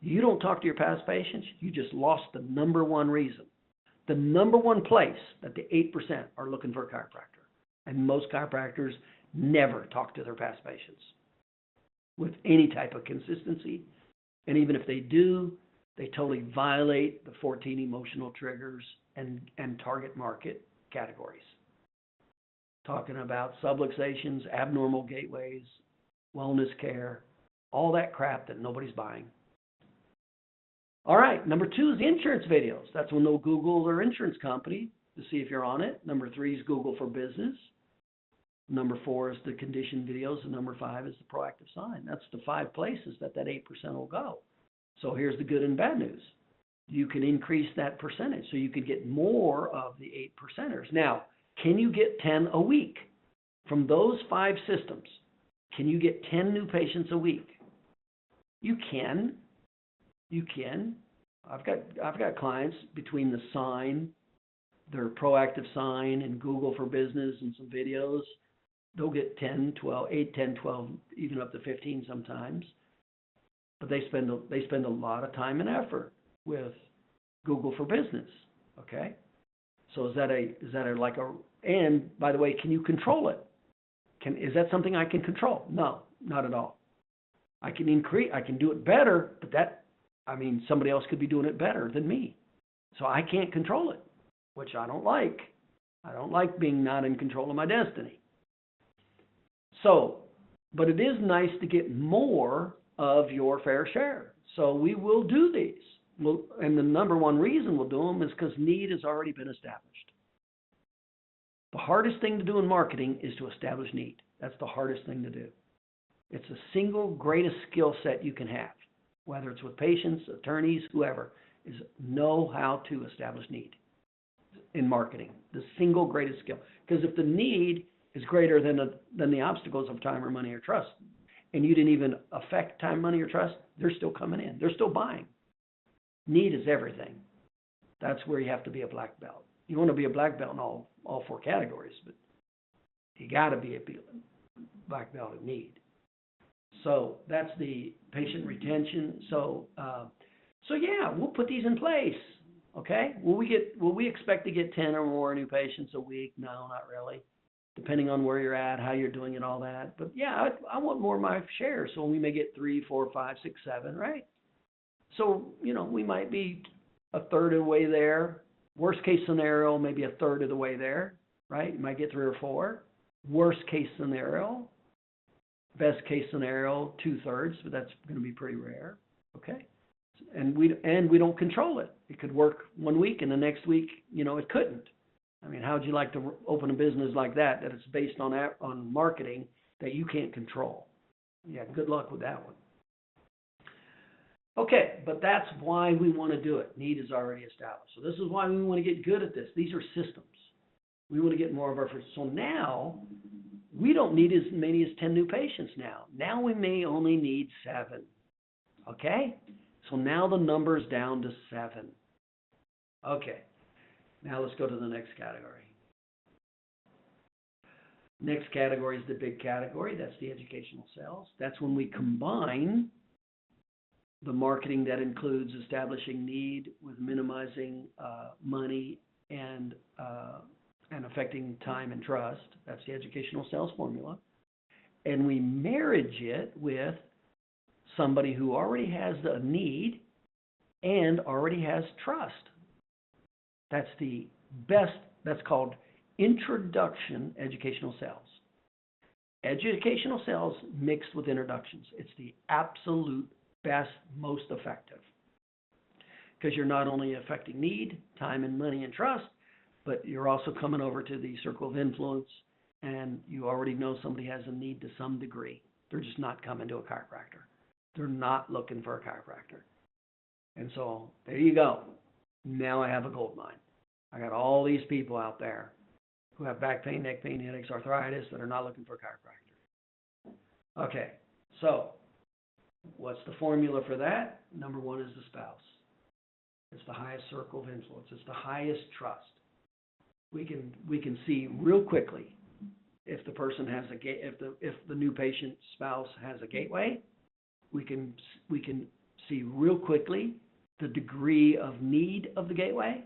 [SPEAKER 1] You don't talk to your past patients, you just lost the number 1 reason. The number 1 place that the 8% are looking for a chiropractor. And most chiropractors never talk to their past patients with any type of consistency. And even if they do, they totally violate the 14 emotional triggers and target market categories. Talking about subluxations, abnormal gateways, wellness care, all that crap that nobody's buying. All right, number 2 is the insurance videos. That's when they'll Google their insurance company to see if you're on it. Number 3 is Google for Business. Number 4 is the condition videos. And number 5 is the proactive sign. That's the 5 places that 8% will go. So here's the good and bad news. You can increase that percentage so you can get more of the 8%ers. Now, can you get 10 a week? From those 5 systems, can you get 10 new patients a week? You can. You can. I've got clients between the sign, their proactive sign, and Google for Business and some videos. They'll get 10, 12, 8, 10, 12, even up to 15 sometimes. But they spend a lot of time and effort with Google for Business. Okay? So is that and by the way, can you control it? Is that something I can control? No, not at all. I can do it better, but somebody else could be doing it better than me. So I can't control it, which I don't like. I don't like being not in control of my destiny. So, but it is nice to get more of your fair share. So we will do these. And the number 1 reason we'll do them is because need has already been established. The hardest thing to do in marketing is to establish need. That's the hardest thing to do. It's the single greatest skill set you can have, whether it's with patients, attorneys, whoever, is know how to establish need. in marketing, the single greatest skill. Because if the need is greater than the obstacles of time or money or trust, and you didn't even affect time, money, or trust, they're still coming in. They're still buying. Need is everything. That's where you have to be a black belt. You want to be a black belt in all 4 categories, but you got to be a black belt in need. So that's the patient retention. So yeah, we'll put these in place. Okay. Will we expect to get 10 or more new patients a week? No, not really. Depending on where you're at, how you're doing and all that. But yeah, I want more of my share. So we may get 3, 4, 5, 6, 7, right? So, we might be a third of the way there. Worst case scenario, maybe a third of the way there, right? You might get 3 or 4. Worst case scenario, best case scenario, 2/3, but that's going to be pretty rare. Okay. And we don't control it. It could work one week and the next week, it couldn't. I mean, how would you like to open a business like that it's based on marketing that you can't control? Yeah, good luck with that one. Okay, but that's why we want to do it. Need is already established. So this is why we want to get good at this. These are systems. We want to get more of our first. So now we don't need as many as 10 new patients now. Now we may only need 7. Okay? So now the number's down to 7. Okay. Now let's go to the next category. Next category is the big category. That's the educational sales. That's when we combine the marketing that includes establishing need with minimizing money and affecting time and trust. That's the educational sales formula. And we marriage it with somebody who already has a need and already has trust. That's the best, that's called introduction educational sales. Educational sales mixed with introductions. It's the absolute best, most effective. Because you're not only affecting need, time and money and trust, but you're also coming over to the circle of influence and you already know somebody has a need to some degree. They're just not coming to a chiropractor. They're not looking for a chiropractor. And so there you go. Now I have a gold mine. I got all these people out there who have back pain, neck pain, headaches, arthritis that are not looking for a chiropractor. Okay, so what's the formula for that? Number 1 is the spouse. It's the highest circle of influence. It's the highest trust. We can see real quickly if the person has if the new patient spouse has a gateway. We can see real quickly the degree of need of the gateway.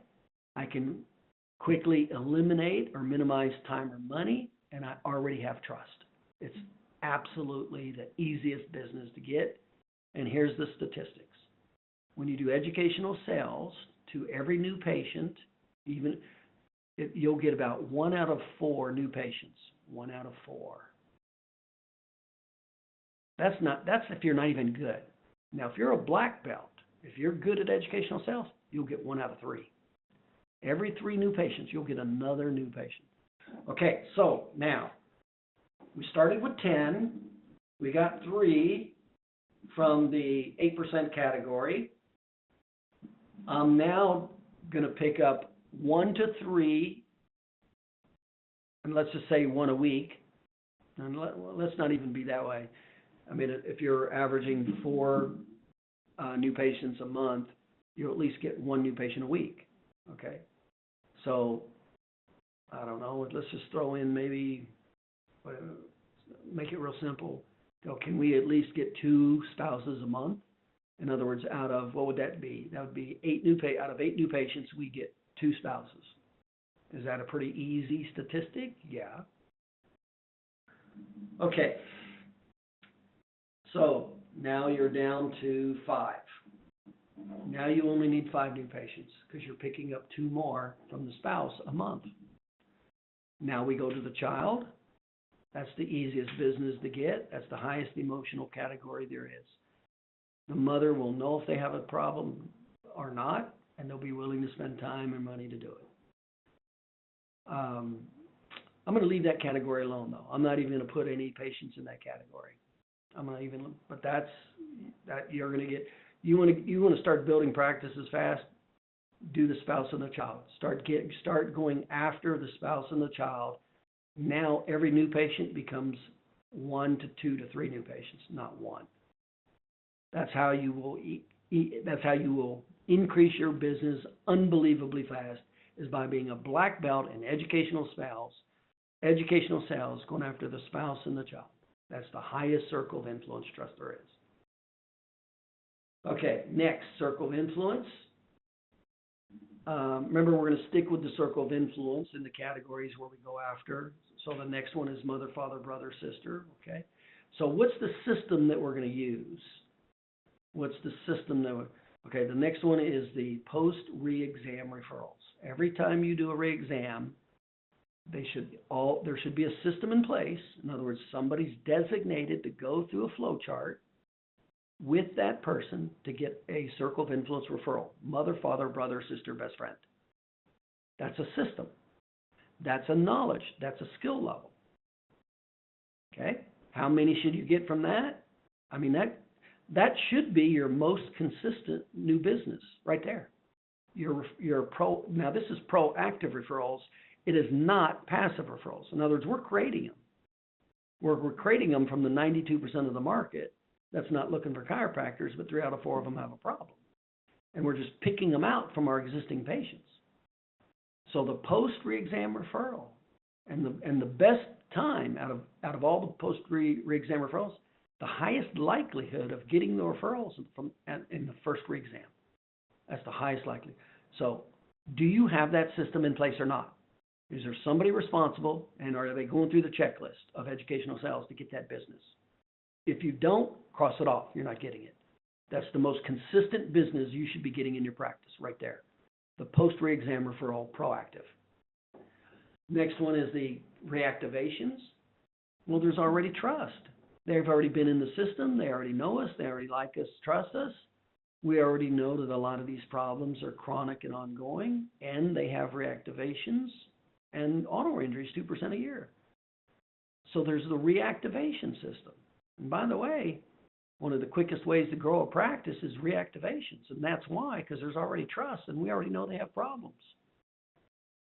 [SPEAKER 1] I can quickly eliminate or minimize time or money, and I already have trust. It's absolutely the easiest business to get. And here's the statistics. When you do educational sales to every new patient, you'll get about 1 out of 4 new patients. 1 out of 4. That's if you're not even good. Now, if you're a black belt, if you're good at educational sales, you'll get 1 out of 3. Every 3 new patients, you'll get another new patient. Okay, so now we started with 10. We got 3 from the 8% category. I'm now going to pick up 1 to 3, and let's just say 1 a week. And let's not even be that way. I mean, if you're averaging 4 new patients a month, you'll at least get 1 new patient a week. Okay, so I don't know. Let's just throw in maybe, make it real simple. Can we at least get 2 spouses a month? In other words, out of, what would that be? That would be out of 8 new patients, we get 2 spouses. Is that a pretty easy statistic? Yeah. Okay. So now you're down to 5. Now you only need 5 new patients because you're picking up 2 more from the spouse a month. Now we go to the child. That's the easiest business to get. That's the highest emotional category there is. The mother will know if they have a problem or not, and they'll be willing to spend time and money to do it. I'm going to leave that category alone, though. I'm not even going to put any patients in that category. But that's that you're going to get. You want to start building practices fast. do the spouse and the child. Start going after the spouse and the child. Now every new patient becomes 1 to 2 to 3 new patients, not one. That's how you will that's how you will increase your business unbelievably fast, is by being a black belt in educational sales, going after the spouse and the child. That's the highest circle of influence trust there is. Okay, next, circle of influence. Remember, we're going to stick with the circle of influence in the categories where we go after. So the next one is mother, father, brother, sister. Okay. So what's the system that we're going to use? What's the system that okay, the next one is the post-re-exam referrals. Every time you do a re-exam, there should be a system in place. In other words, somebody's designated to go through a flow chart with that person to get a circle of influence referral. Mother, father, brother, sister, best friend. That's a system. That's a knowledge. That's a skill level. Okay? How many should you get from that? I mean, that should be your most consistent new business right there. Now this is proactive referrals. It is not passive referrals. In other words, we're creating them. We're creating them from the 92% of the market that's not looking for chiropractors, but 3 out of 4 of them have a problem. And we're just picking them out from our existing patients. So the post-re-exam referral, and the best time out of all the post-re-exam referrals, the highest likelihood of getting the referrals in the first re-exam. That's the highest likelihood. So do you have that system in place or not? Is there somebody responsible, and are they going through the checklist of educational sales to get that business? If you don't, cross it off. You're not getting it. That's the most consistent business you should be getting in your practice right there. The post-re-exam referral, proactive. Next one is the reactivations. Well, there's already trust. They've already been in the system. They already know us. They already like us, trust us. We already know that a lot of these problems are chronic and ongoing, and they have reactivations and auto injuries 2% a year. So there's the reactivation system. And by the way, one of the quickest ways to grow a practice is reactivations. And that's why, because there's already trust and we already know they have problems.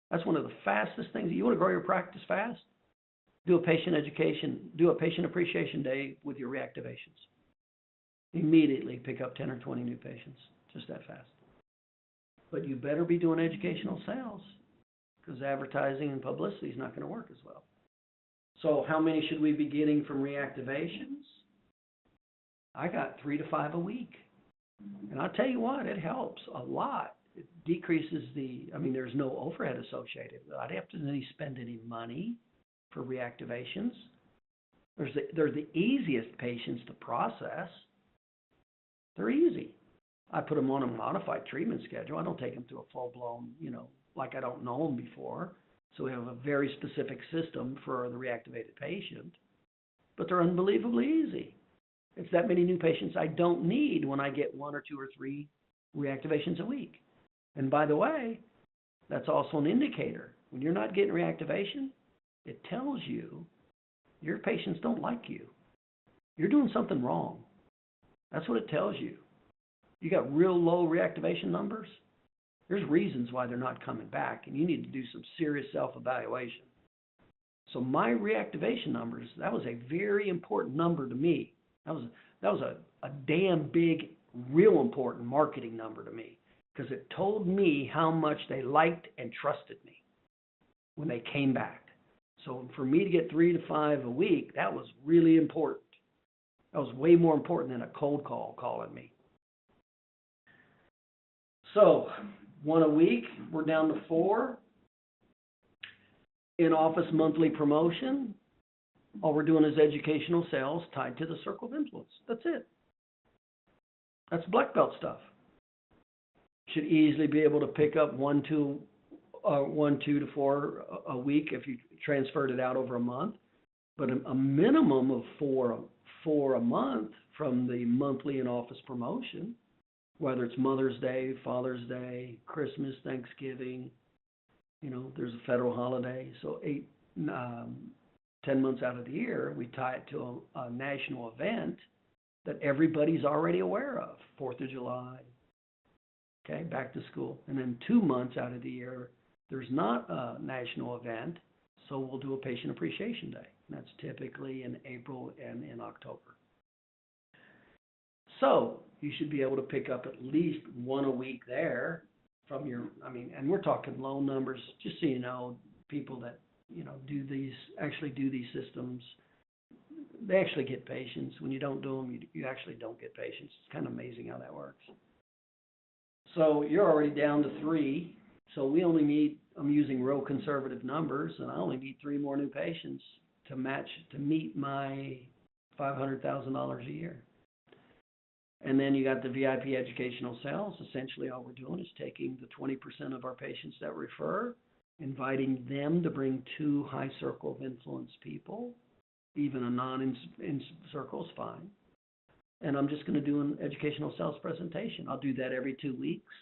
[SPEAKER 1] That's one of the fastest things. You want to grow your practice fast? Do a patient appreciation day with your reactivations. Immediately pick up 10 or 20 new patients, just that fast. But you better be doing educational sales, because advertising and publicity is not going to work as well. So how many should we be getting from reactivations? I got 3 to 5 a week. And I'll tell you what, it helps a lot. It decreases there's no overhead associated. I'd have to spend any money for reactivations. They're the easiest patients to process. They're easy. I put them on a modified treatment schedule. I don't take them through a full-blown, like I don't know them before. So we have a very specific system for the reactivated patient. But they're unbelievably easy. It's that many new patients I don't need when I get 1 or 2 or 3 reactivations a week. And by the way, that's also an indicator. When you're not getting reactivation, it tells you your patients don't like you. You're doing something wrong. That's what it tells you. You got real low reactivation numbers. There's reasons why they're not coming back, and you need to do some serious self-evaluation. So my reactivation numbers, that was a very important number to me. That was a damn big, real important marketing number to me, because it told me how much they liked and trusted me when they came back. So for me to get 3 to 5 a week, that was really important. That was way more important than a cold call calling me. So 1 a week, we're down to 4. In-office monthly promotion. All we're doing is educational sales tied to the circle of influence. That's it. That's black belt stuff. Should easily be able to pick up 1, 2 to 4 a week if you transferred it out over a month. But a minimum of 4 a month from the monthly in-office promotion, whether it's Mother's Day, Father's Day, Christmas, Thanksgiving, there's a federal holiday. So 10 months out of the year, we tie it to a national event that everybody's already aware of. 4th of July. okay, back to school. And then 2 months out of the year, there's not a national event, so we'll do a patient appreciation day. And that's typically in April and in October. So you should be able to pick up at least one a week there from your, and we're talking low numbers, just so you know, people that, actually do these systems, they actually get patients. When you don't do them, you actually don't get patients. It's kind of amazing how that works. So you're already down to 3. So we only need, I'm using real conservative numbers, and I only need 3 more new patients to meet my $500,000 a year. And then you got the VIP educational sales. Essentially all we're doing is taking the 20% of our patients that refer, inviting them to bring 2 high circle of influence people. Even a non-in-circle is fine. And I'm just going to do an educational sales presentation. I'll do that every 2 weeks.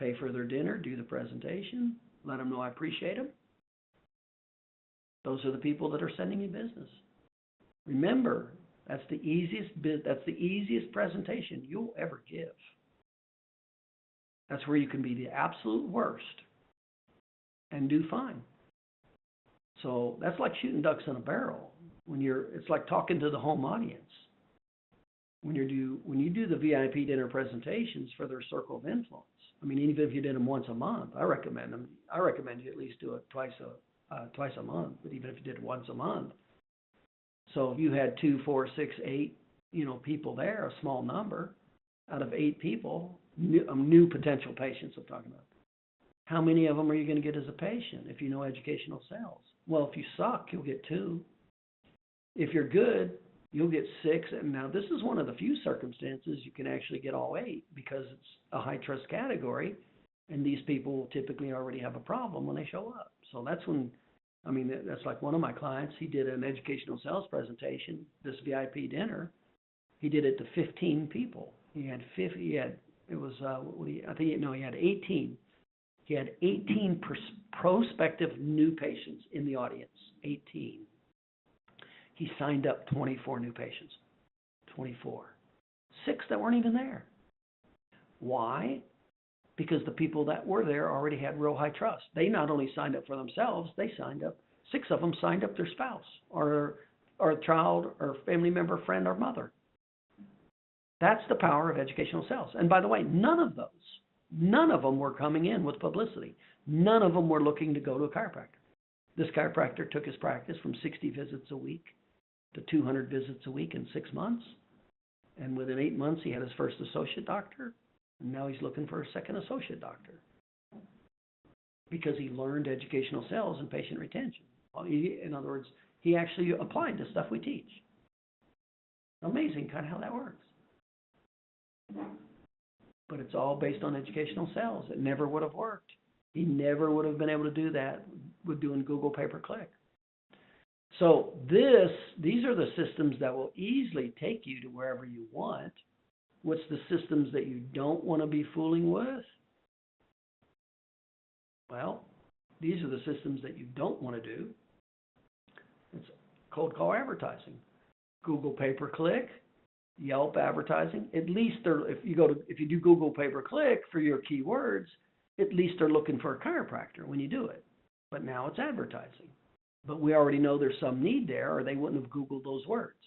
[SPEAKER 1] Pay for their dinner, do the presentation, let them know I appreciate them. Those are the people that are sending me business. Remember, that's the easiest presentation you'll ever give. That's where you can be the absolute worst and do fine. So that's like shooting ducks in a barrel. It's like talking to the home audience. When you do the VIP dinner presentations for their circle of influence, even if you did them once a month, I recommend you at least do it twice a month. But even if you did it once a month, so if you had 2, 4, 6, 8, people there, a small number out of 8 people, new potential patients I'm talking about. How many of them are you going to get as a patient if you know educational sales? Well, if you suck, you'll get 2. If you're good, you'll get 6. And now this is one of the few circumstances you can actually get all 8 because it's a high trust category, and these people typically already have a problem when they show up. So that's when, that's like one of my clients. He did an educational sales presentation, this VIP dinner. He did it to 15 people. He had 18. He had 18 prospective new patients in the audience. 18. He signed up 24 new patients. 24. 6 that weren't even there. Why? Because the people that were there already had real high trust. They not only signed up for themselves, 6 of them signed up their spouse or a child or family member, friend, or mother. That's the power of educational sales. And by the way, none of them were coming in with publicity. None of them were looking to go to a chiropractor. This chiropractor took his practice from 60 visits a week to 200 visits a week in 6 months. And within 8 months, he had his first associate doctor. And now he's looking for a second associate doctor because he learned educational sales and patient retention. In other words, he actually applied the stuff we teach. Amazing kind of how that works. But it's all based on educational sales. It never would have worked. He never would have been able to do that with doing Google pay-per-click. So these are the systems that will easily take you to wherever you want. What's the systems that you don't want to be fooling with? Well, these are the systems that you don't want to do. It's cold call advertising, Google pay-per-click, Yelp advertising. At least if you do Google pay-per-click for your keywords, at least they're looking for a chiropractor when you do it. But now it's advertising. But we already know there's some need there, or they wouldn't have Googled those words.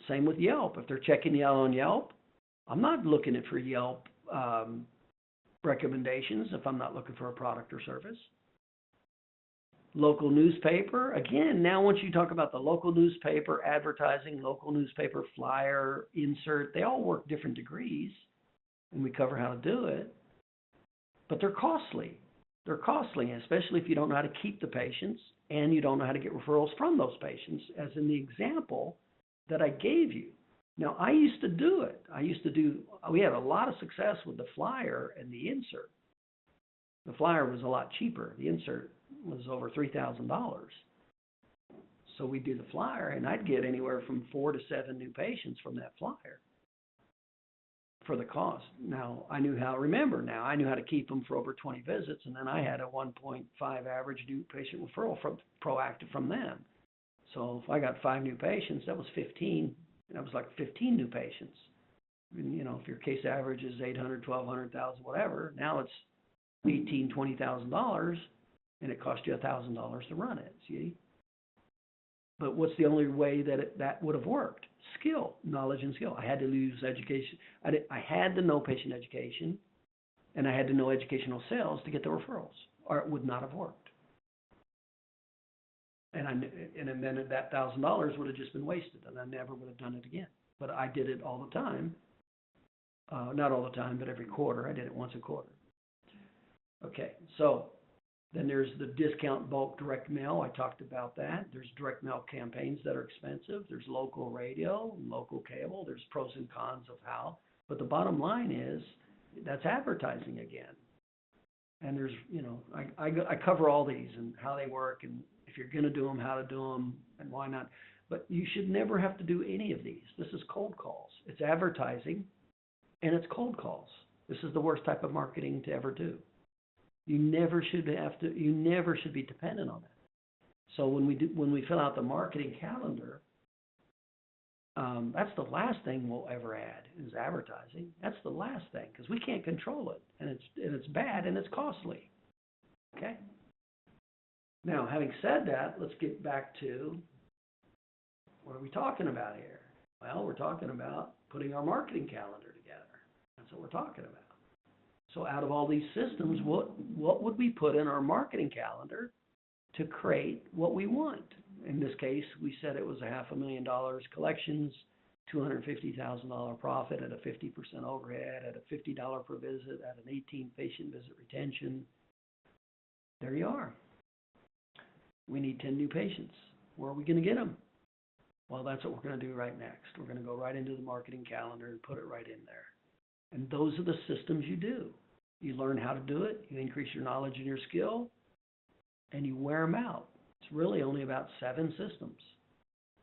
[SPEAKER 1] Same with Yelp. If they're checking you out on Yelp, I'm not looking for Yelp recommendations if I'm not looking for a product or service. Local newspaper. Again, now once you talk about the local newspaper, advertising, local newspaper, flyer, insert, they all work different degrees, and we cover how to do it. But they're costly. They're costly, especially if you don't know how to keep the patients and you don't know how to get referrals from those patients, as in the example that I gave you. Now, I used to do it. We had a lot of success with the flyer and the insert. The flyer was a lot cheaper. The insert was over $3,000. So we'd do the flyer, and I'd get anywhere from 4 to 7 new patients from that flyer for the cost. Now, I knew how to keep them for over 20 visits, and then I had a 1.5 average new patient referral proactive from them. So if I got 5 new patients, that was 15. That was like 15 new patients. And, if your case average is 800, 1,200,000, whatever, now it's $18,000, $20,000, and it costs you $1,000 to run it. See? But what's the only way that that would have worked? Skill, knowledge, and skill. I had to use education. I had to know patient education, and I had to know educational sales to get the referrals, or it would not have worked. And then that $1,000 would have just been wasted, and I never would have done it again. But I did it all the time. Not all the time, but every quarter. I did it once a quarter. Okay, so then there's the discount bulk direct mail. I talked about that. There's direct mail campaigns that are expensive. There's local radio, local cable. There's pros and cons of how. But the bottom line is that's advertising again. And there's, I cover all these and how they work and if you're going to do them, how to do them, and why not. But you should never have to do any of these. This is cold calls. It's advertising, and it's cold calls. This is the worst type of marketing to ever do. You never should be dependent on that. So when we fill out the marketing calendar, that's the last thing we'll ever add is advertising. That's the last thing because we can't control it, and it's bad and it's costly. Okay. Now, having said that, let's get back to what are we talking about here? Well, we're talking about putting our marketing calendar together. That's what we're talking about. So out of all these systems, what would we put in our marketing calendar to create what we want? In this case, we said it was $500,000 collections, $250,000 profit at a 50% overhead, at a $50 per visit, at an 18 patient visit retention. There you are. We need 10 new patients. Where are we going to get them? Well, that's what we're going to do right next. We're going to go right into the marketing calendar and put it right in there. And those are the systems you do. You learn how to do it, you increase your knowledge and your skill, and you wear them out. It's really only about 7 systems.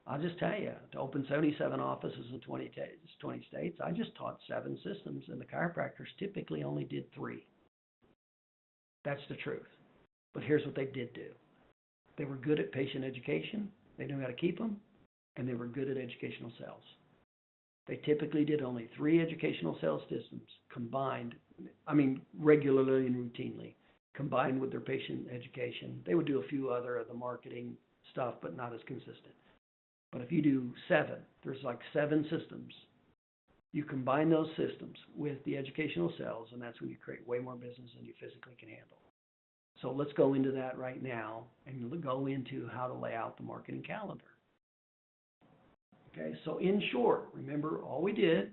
[SPEAKER 1] I'll just tell you, to open 77 offices in 20 states, I just taught 7 systems, and the chiropractors typically only did 3. That's the truth. But here's what they did do. They were good at patient education, they knew how to keep them, and they were good at educational sales. They typically did only 3 educational sales systems combined, regularly and routinely, combined with their patient education. They would do a few other of the marketing stuff, but not as consistent. But if you do 7, there's like 7 systems. You combine those systems with the educational sales, and that's when you create way more business than you physically can handle. So let's go into that right now and go into how to lay out the marketing calendar. Okay, so in short, remember all we did,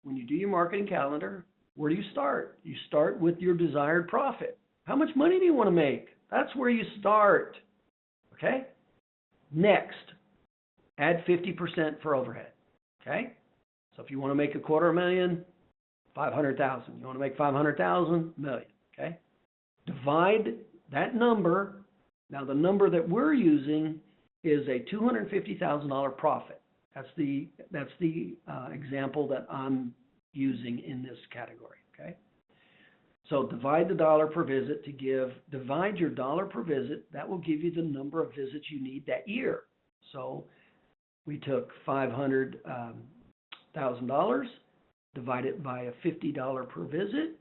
[SPEAKER 1] when you do your marketing calendar, where do you start? You start with your desired profit. How much money do you want to make? That's where you start. Okay? Next, add 50% for overhead. Okay? So if you want to make $250,000, $500,000. You want to make $500,000, $1 million. Okay? Divide that number. Now the number that we're using is a $250,000 profit. That's the example that I'm using in this category. Okay. So divide the dollar per visit divide your dollar per visit. That will give you the number of visits you need that year. So we took $500,000, divided by a $50 per visit.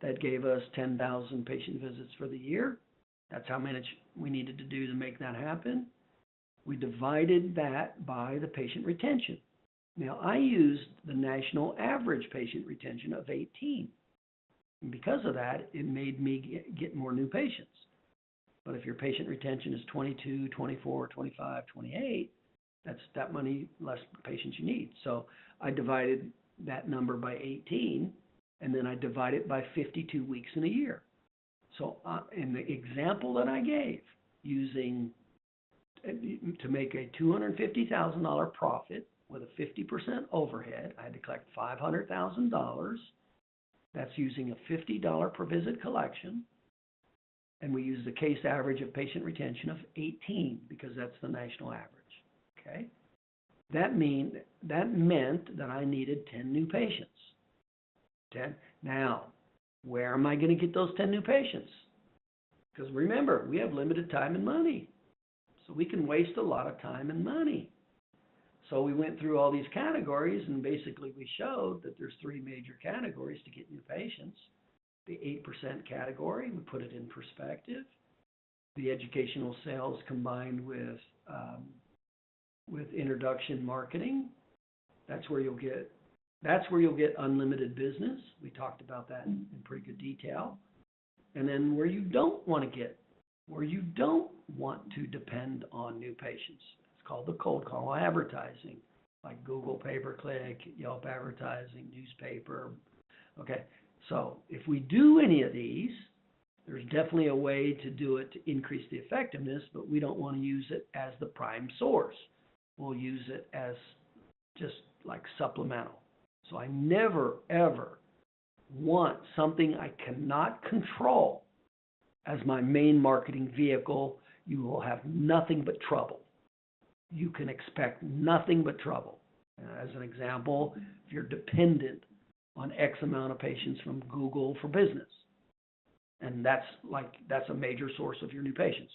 [SPEAKER 1] That gave us 10,000 patient visits for the year. That's how much we needed to do to make that happen. We divided that by the patient retention. Now, I used the national average patient retention of 18. And because of that, it made me get more new patients. But if your patient retention is 22, 24, 25, 28, that's that many less patients you need. So I divided that number by 18, and then I divide it by 52 weeks in a year. So in the example that I gave, using to make a $250,000 profit with a 50% overhead, I had to collect $500,000. That's using a $50 per visit collection. And we use the case average of patient retention of 18 because that's the national average. Okay? That meant that I needed 10 new patients. 10. Now, where am I going to get those 10 new patients? Because remember, we have limited time and money. So we can waste a lot of time and money. So we went through all these categories, and basically we showed that there's three major categories to get new patients. The 8% category, we put it in perspective. The educational sales combined with introduction marketing, that's where you'll get unlimited business. We talked about that in pretty good detail. And then where you don't want to depend on new patients. It's called the cold call advertising, like Google pay-per-click, Yelp advertising, newspaper. Okay, so if we do any of these, there's definitely a way to do it to increase the effectiveness, but we don't want to use it as the prime source. We'll use it as just like supplemental. So I never, ever want something I cannot control as my main marketing vehicle. You will have nothing but trouble. You can expect nothing but trouble. As an example, if you're dependent on X amount of patients from Google for business, and that's a major source of your new patients,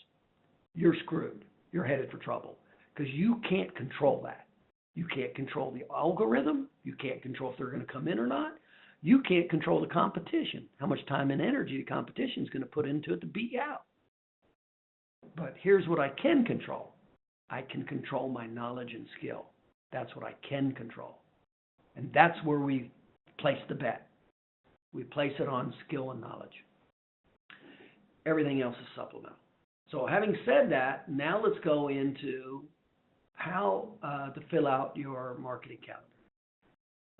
[SPEAKER 1] you're screwed. You're headed for trouble because you can't control that. You can't control the algorithm. You can't control if they're going to come in or not. You can't control the competition, how much time and energy the competition is going to put into it to beat you out. But here's what I can control. I can control my knowledge and skill. That's what I can control. And that's where we place the bet. We place it on skill and knowledge. Everything else is supplemental. So having said that, now let's go into how to fill out your marketing calendar.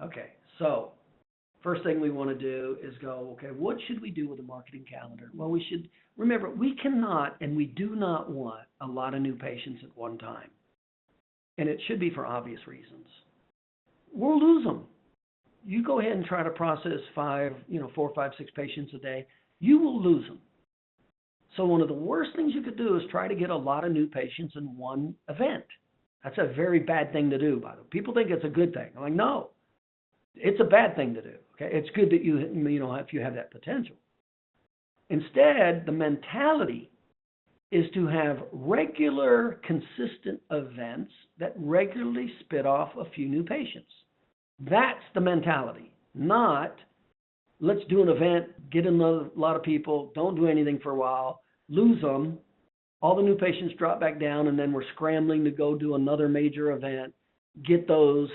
[SPEAKER 1] Okay, so first thing we want to do is go, okay, what should we do with a marketing calendar? Well, we should remember, we cannot and we do not want a lot of new patients at one time. And it should be for obvious reasons. We'll lose them. You go ahead and try to process 4, 5, 6 patients a day, you will lose them. So one of the worst things you could do is try to get a lot of new patients in one event. That's a very bad thing to do, by the way. People think it's a good thing. I'm like, no, it's a bad thing to do. Okay, it's good that if you have that potential. Instead, the mentality is to have regular, consistent events that regularly spit off a few new patients. That's the mentality, not let's do an event, get in a lot of people, don't do anything for a while, lose them, all the new patients drop back down, and then we're scrambling to go do another major event, get those,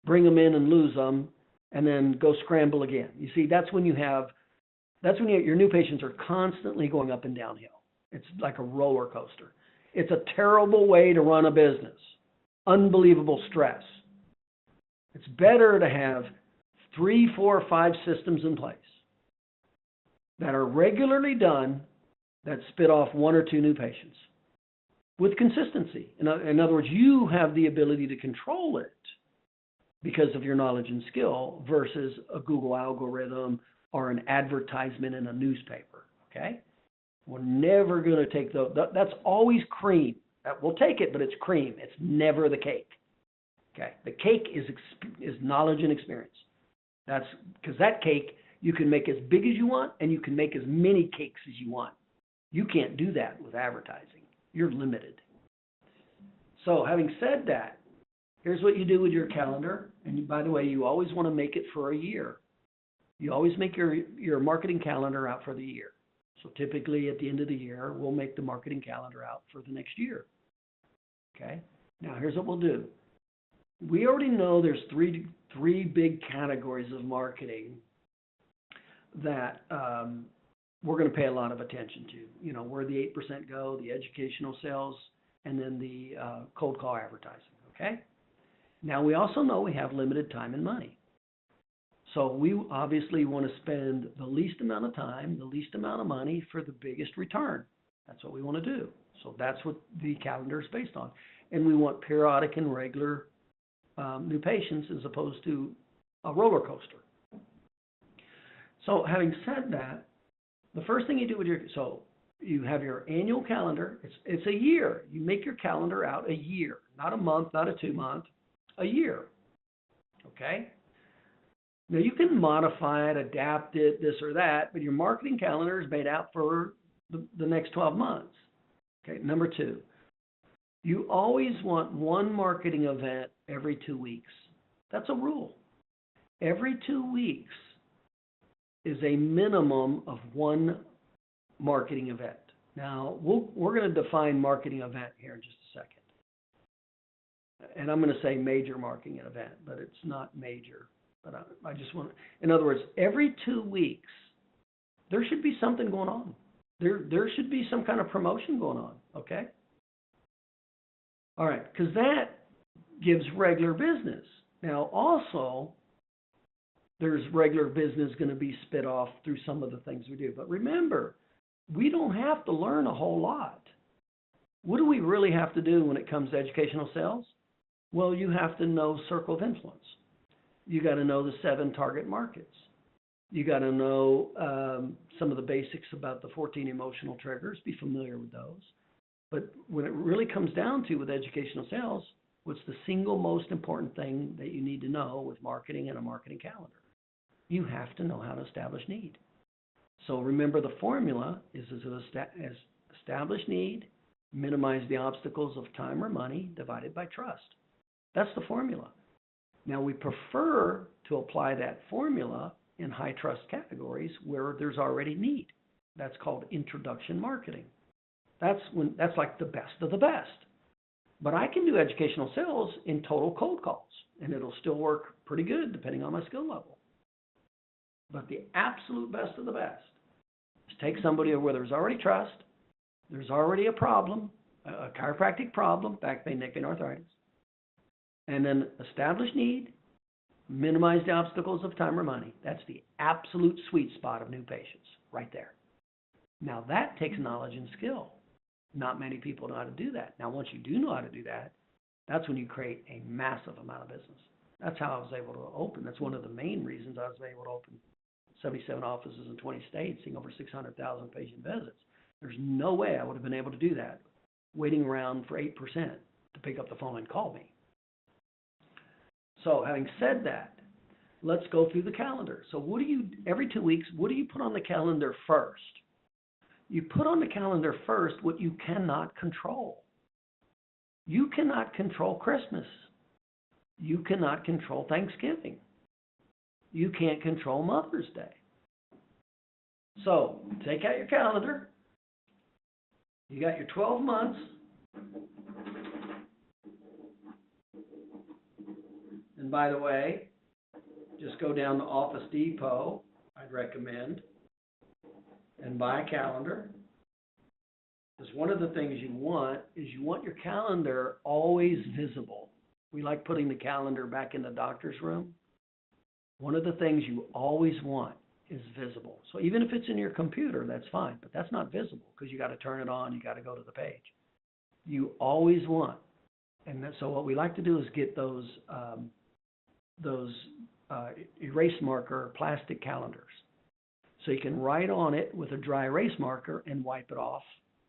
[SPEAKER 1] bring them in and lose them, and then go scramble again. You see, that's when your new patients are constantly going up and downhill. It's like a roller coaster. It's a terrible way to run a business. Unbelievable stress. It's better to have 3, 4, 5 systems in place that are regularly done that spit off 1 or 2 new patients with consistency. In other words, you have the ability to control it because of your knowledge and skill versus a Google algorithm or an advertisement in a newspaper, okay? We're never going to take those. That's always cream. We'll take it, but it's cream. It's never the cake, okay? The cake is knowledge and experience. That's because that cake you can make as big as you want and you can make as many cakes as you want. You can't do that with advertising. You're limited. So having said that, here's what you do with your calendar. And by the way, you always want to make it for a year. You always make your marketing calendar out for the year. So typically at the end of the year, we'll make the marketing calendar out for the next year. Okay? Now here's what we'll do. We already know there's three big categories of marketing that we're going to pay a lot of attention to. Where the 8% go, the educational sales, and then the cold call advertising. Okay? Now we also know we have limited time and money. So we obviously want to spend the least amount of time, the least amount of money for the biggest return. That's what we want to do. So that's what the calendar is based on. And we want periodic and regular new patients as opposed to a roller coaster. So having said that, the first thing you do with you have your annual calendar. It's a year. You make your calendar out a year, not a month, not a 2 month, a year. Okay? Now you can modify it, adapt it, this or that, but your marketing calendar is made out for the next 12 months. Okay, number 2. You always want one marketing event every 2 weeks. That's a rule. Every 2 weeks is a minimum of one marketing event. Now, we're going to define marketing event here in just a second. And I'm going to say major marketing event, but it's not major. But I just want to, in other words, every 2 weeks, there should be something going on. There should be some kind of promotion going on, okay? All right, because that gives regular business. Now, also, there's regular business going to be spit off through some of the things we do. But remember, we don't have to learn a whole lot. What do we really have to do when it comes to educational sales? Well, you have to know circle of influence. You got to know the 7 target markets. You got to know some of the basics about the 14 emotional triggers. Be familiar with those. But when it really comes down to with educational sales, what's the single most important thing that you need to know with marketing and a marketing calendar? You have to know how to establish need. So remember, the formula is as establish need, minimize the obstacles of time or money divided by trust. That's the formula. Now, we prefer to apply that formula in high trust categories where there's already need. That's called introduction marketing. That's like the best of the best. But I can do educational sales in total cold calls, and it'll still work pretty good depending on my skill level. But the absolute best of the best is take somebody where there's already trust, there's already a problem, a chiropractic problem, back pain, neck pain, arthritis, and then establish need, minimize the obstacles of time or money. That's the absolute sweet spot of new patients right there. Now, that takes knowledge and skill. Not many people know how to do that. Now, once you do know how to do that, that's when you create a massive amount of business. That's how I was able to open. That's one of the main reasons I was able to open 77 offices in 20 states, seeing over 600,000 patient visits. There's no way I would have been able to do that waiting around for 8% to pick up the phone and call me. So having said that, let's go through the calendar. So every 2 weeks, what do you put on the calendar first? You put on the calendar first what you cannot control. You cannot control Christmas. You cannot control Thanksgiving. You can't control Mother's Day. So take out your calendar. You got your 12 months. And by the way, just go down to Office Depot, I'd recommend, and buy a calendar. Because one of the things you want is you want your calendar always visible. We like putting the calendar back in the doctor's room. One of the things you always want is visible. So even if it's in your computer, that's fine, but that's not visible because you got to turn it on, you got to go to the page. You always want. And so what we like to do is get those erase marker plastic calendars. So you can write on it with a dry erase marker and wipe it off.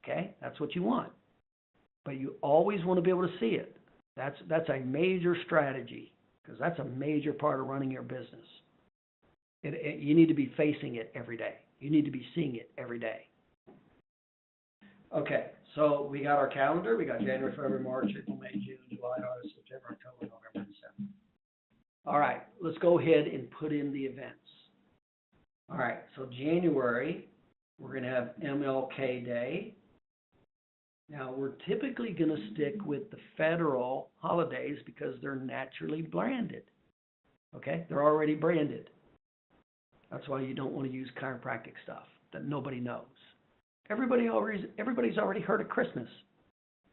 [SPEAKER 1] Okay, that's what you want. But you always want to be able to see it. That's a major strategy because that's a major part of running your business. You need to be facing it every day. You need to be seeing it every day. Okay, so we got our calendar. We got January, February, March, April, May, June, July, August, September, October, November, December. All right, let's go ahead and put in the events. All right, so January, we're going to have MLK Day. Now, we're typically going to stick with the federal holidays because they're naturally branded. Okay, they're already branded. That's why you don't want to use chiropractic stuff that nobody knows. Everybody's already heard of Christmas.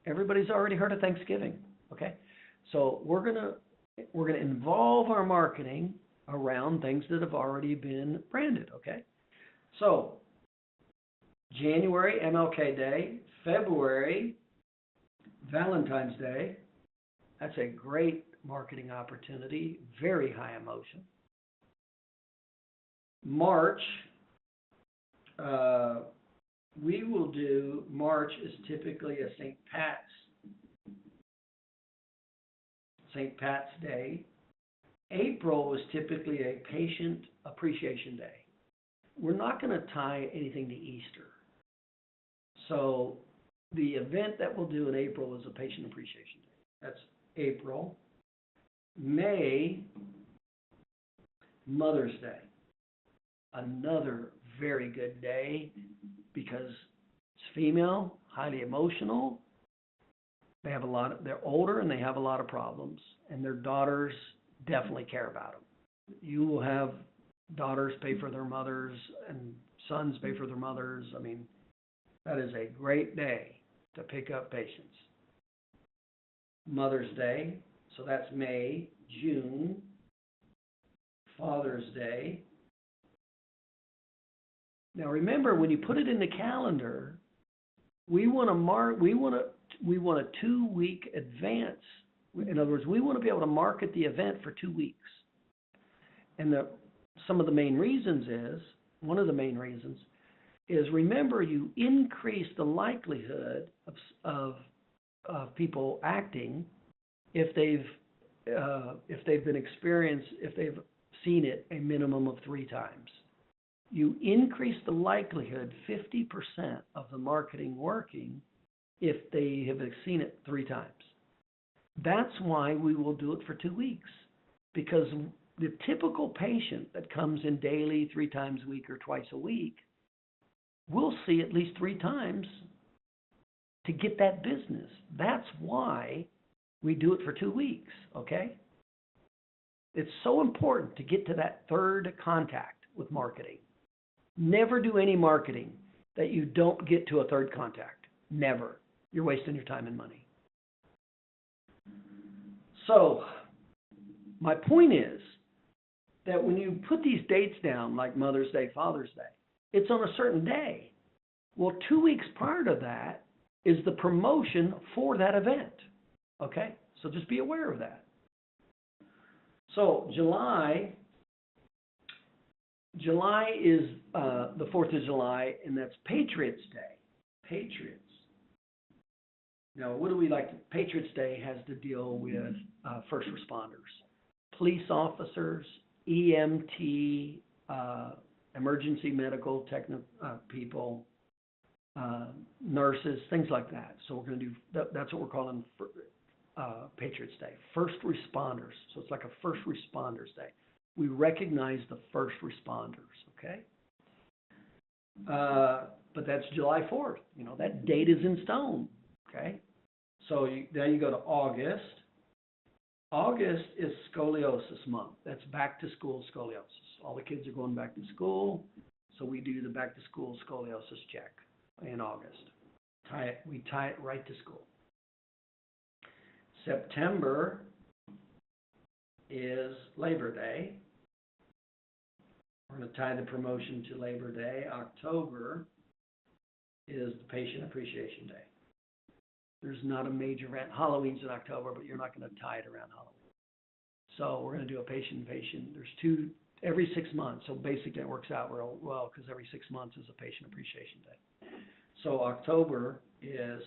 [SPEAKER 1] Everybody's already heard of Thanksgiving. Okay, so we're gonna involve our marketing around things that have already been branded. Okay, so January, MLK Day. February, Valentine's Day. That's a great marketing opportunity, very high emotion. March, March is typically a St. Pat's Day. April was typically a Patient Appreciation Day. We're not going to tie anything to Easter. So the event that we'll do in April is a Patient Appreciation Day. That's April. May, Mother's Day. Another very good day because it's female, highly emotional. They have they're older and they have a lot of problems, and their daughters definitely care about them. You will have daughters pay for their mothers and sons pay for their mothers. I mean, that is a great day to pick up patients. Mother's Day, so that's May. June, Father's Day. Now remember, when you put it in the calendar, we want a 2-week advance. In other words, we want to be able to market the event for 2 weeks. And one of the main reasons is remember, you increase the likelihood of people acting if they've seen it a minimum of 3 times. You increase the likelihood 50% of the marketing working if they have seen it 3 times. That's why we will do it for 2 weeks, because the typical patient that comes in daily, 3 times a week or twice a week, will see at least 3 times to get that business. That's why we do it for 2 weeks, okay? It's so important to get to that 3rd contact with marketing. Never do any marketing that you don't get to a 3rd contact. Never. You're wasting your time and money. So, my point is that when you put these dates down, like Mother's Day, Father's Day, it's on a certain day. Well, 2 weeks prior to that is the promotion for that event. Okay? So just be aware of that. So July is the 4th of July, and that's Patriots Day. Patriots. Now, what do we like? Patriots Day has to deal with first responders, police officers, EMT, emergency medical people, nurses, things like that. So we're going to do that's what we're calling Patriots Day, first responders. So it's like a first responders day. We recognize the first responders, okay? But that's July 4th. You know, that date is in stone, okay? So then you go to August. August is scoliosis month. That's back to school scoliosis. All the kids are going back to school, so we do the back to school scoliosis check in August. We tie it right to school. September is Labor Day. We're going to tie the promotion to Labor Day. October is the Patient Appreciation Day. There's not a major event. Halloween's in October, but you're not going to tie it around Halloween. So we're going to do a patient. There's 2 every 6 months. So basically it works out real well because every 6 months is a Patient Appreciation Day. So October is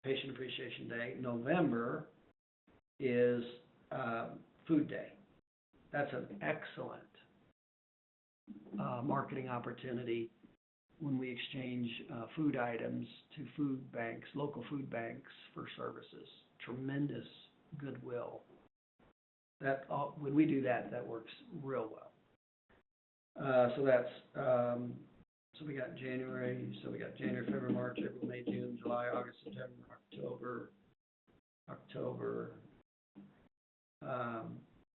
[SPEAKER 1] Patient Appreciation Day. November is Food Day. That's an excellent marketing opportunity when we exchange food items to food banks, local food banks for services. Tremendous goodwill. When we do that, that works real well. So we got January. So we got January, February, March, April, May, June, July, August, September, October.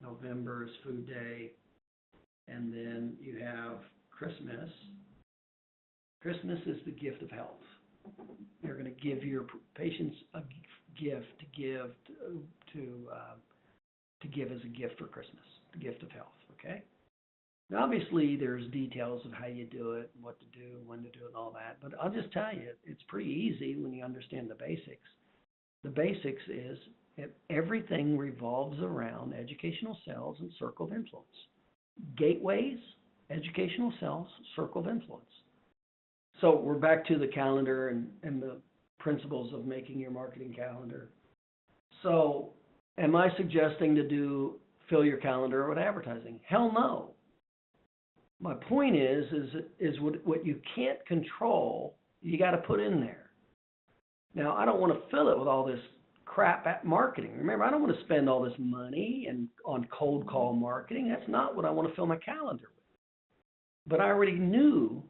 [SPEAKER 1] November is Food Day, and then you have Christmas. Christmas is the gift of health. You're going to give your patients a gift to give as a gift for Christmas, the gift of health. Okay. Now, obviously, there's details of how you do it, what to do, when to do it, and all that. But I'll just tell you, it's pretty easy when you understand the basics. The basics is everything revolves around educational cells and circle of influence. Gateways, educational cells, circle of influence. So we're back to the calendar and the principles of making your marketing calendar. So am I suggesting to fill your calendar with advertising? Hell no. My point is what you can't control, you got to put in there. Now, I don't want to fill it with all this crap at marketing. Remember, I don't want to spend all this money on cold call marketing. That's not what I want to fill my calendar with. But I already knew,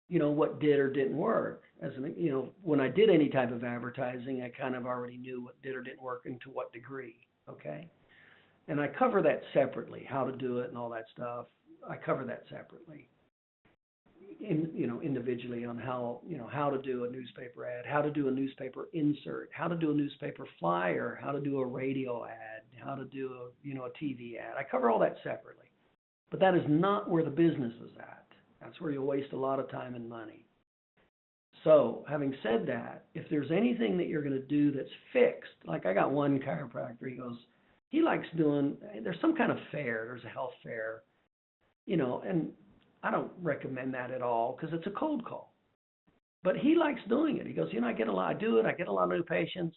[SPEAKER 1] what did or didn't work. When I did any type of advertising, I kind of already knew what did or didn't work and to what degree, okay? And I cover that separately, how to do it and all that stuff. I cover that separately, individually on how to do a newspaper ad, how to do a newspaper insert, how to do a newspaper flyer, how to do a radio ad, how to do a TV ad. I cover all that separately. But that is not where the business is at. That's where you'll waste a lot of time and money. So, having said that, if there's anything that you're going to do that's fixed, like I got one chiropractor, he likes doing, there's some kind of fair, there's a health fair, and I don't recommend that at all because it's a cold call. But he likes doing it. He goes, I get a lot of new patients.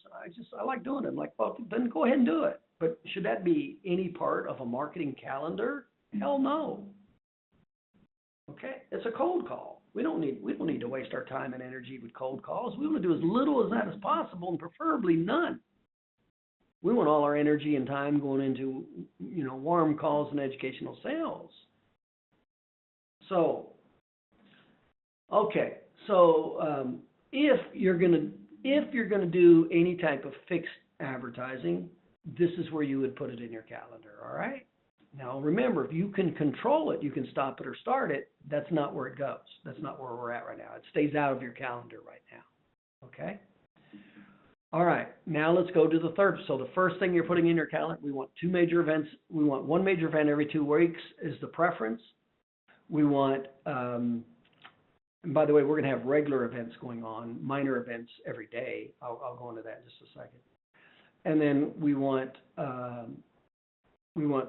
[SPEAKER 1] I like doing it. I'm like, well, then go ahead and do it. But should that be any part of a marketing calendar? Hell no. Okay, it's a cold call. We don't need to waste our time and energy with cold calls. We want to do as little of that as possible, and preferably none. We want all our energy and time going into warm calls and educational sales. So, okay, so if you're gonna do any type of fixed advertising, this is where you would put it in your calendar. All right. Now, remember, if you can control it, you can stop it or start it. That's not where it goes. That's not where we're at right now. It stays out of your calendar right now. Okay? All right. Now let's go to the third. So the first thing you're putting in your calendar, we want 2 major events. We want 1 major event every 2 weeks is the preference. We want, and by the way, we're going to have regular events going on, minor events every day. I'll go into that in just a second. And then we want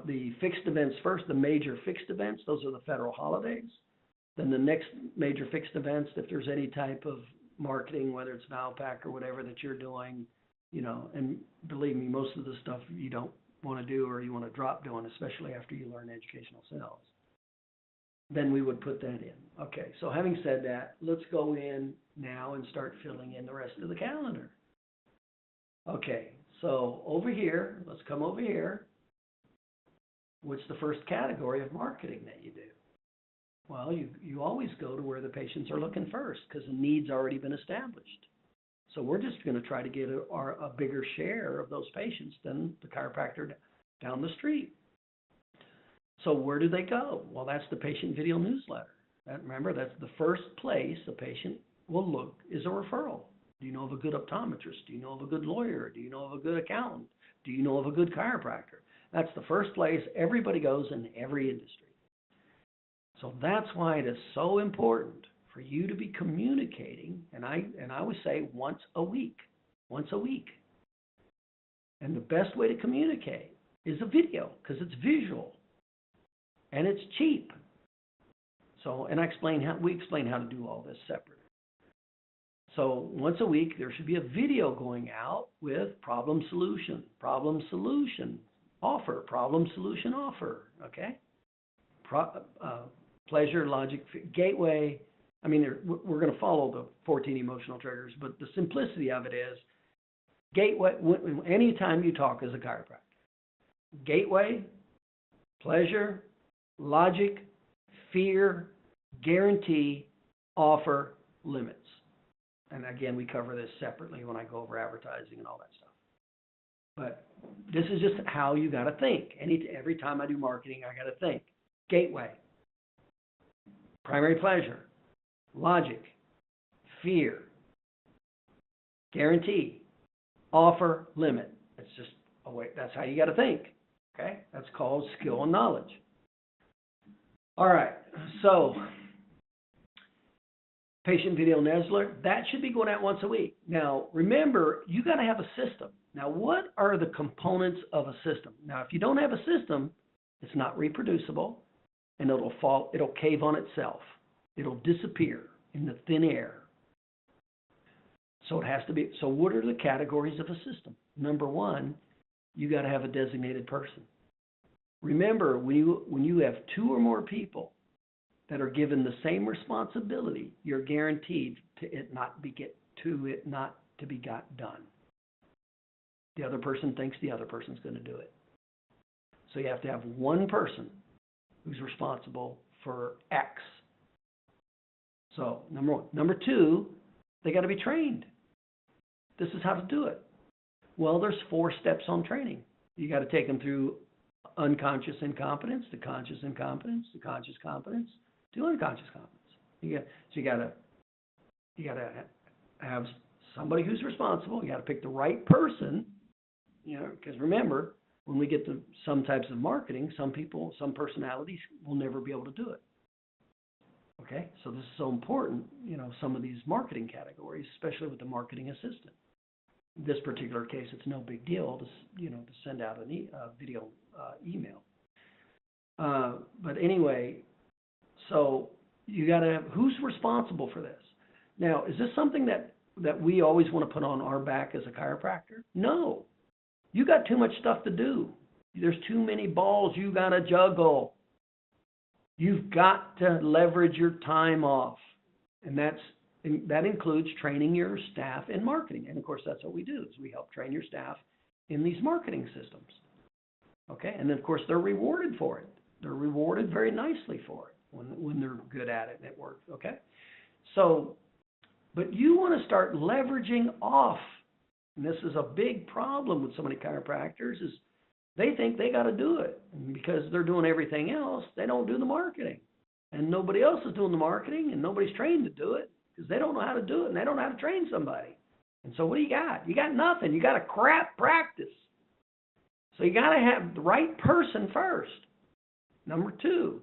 [SPEAKER 1] the fixed events first, the major fixed events. Those are the federal holidays. Then the next major fixed events, if there's any type of marketing, whether it's Valpak or whatever that you're doing, and believe me, most of the stuff you don't want to do or you want to drop doing, especially after you learn educational sales. Then we would put that in. Okay, so having said that, let's go in now and start filling in the rest of the calendar. Okay, so over here, let's come over here. What's the first category of marketing that you do? Well, you always go to where the patients are looking first because the need's already been established. So we're just going to try to get a bigger share of those patients than the chiropractor down the street. So where do they go? Well, that's the patient video newsletter. Remember, that's the first place a patient will look is a referral. Do you know of a good optometrist? Do you know of a good lawyer? Do you know of a good accountant? Do you know of a good chiropractor? That's the first place everybody goes in every industry. So that's why it is so important for you to be communicating, and I always say once a week. And the best way to communicate is a video because it's visual and it's cheap. So, and we explain how to do all this separate. So once a week, there should be a video going out with problem solution, offer, problem solution offer, okay? Pleasure, logic, gateway. I mean, we're going to follow the 14 emotional triggers, but the simplicity of it is gateway, anytime you talk as a chiropractor. Gateway, pleasure, logic, fear, guarantee, offer, limits. And again, we cover this separately when I go over advertising and all that stuff. But this is just how you got to think. Every time I do marketing, I got to think. Gateway, primary pleasure, logic, fear, guarantee, offer, limit. It's just a way. That's how you got to think. Okay, that's called skill and knowledge. All right, so patient video newsletter, that should be going out once a week. Now, remember, you got to have a system. Now, what are the components of a system? Now, if you don't have a system, it's not reproducible, and it'll cave on itself. It'll disappear in the thin air. So it has to be, so what are the categories of a system? Number one, you got to have a designated person. Remember, when you have 2 or more people that are given the same responsibility, you're guaranteed to it not to be got done. The other person thinks the other person's going to do it. So you have to have one person who's responsible for X. So, number one. Number two, they got to be trained. This is how to do it. Well, there's 4 steps on training. You got to take them through unconscious incompetence, to conscious incompetence, to conscious competence, to unconscious competence. So you got to have somebody who's responsible. You got to pick the right person. Because remember, when we get to some types of marketing, some people, some personalities will never be able to do it. Okay, so this is so important, some of these marketing categories, especially with the marketing assistant. In this particular case, it's no big deal to send out a video email. But anyway, so you got to have, who's responsible for this? Now, is this something that we always want to put on our back as a chiropractor? No. You got too much stuff to do. There's too many balls you got to juggle. You've got to leverage your time off. And that includes training your staff in marketing. And of course, that's what we do, is we help train your staff in these marketing systems. Okay? And then, of course, they're rewarded for it. They're rewarded very nicely for it when they're good at it and it works. Okay? So, but you want to start leveraging off. And this is a big problem with so many chiropractors, is they think they got to do it. And because they're doing everything else, they don't do the marketing. And nobody else is doing the marketing, and nobody's trained to do it because they don't know how to do it, and they don't know how to train somebody. And so what do you got? You got nothing. You got a crap practice. So you got to have the right person first. Number 2,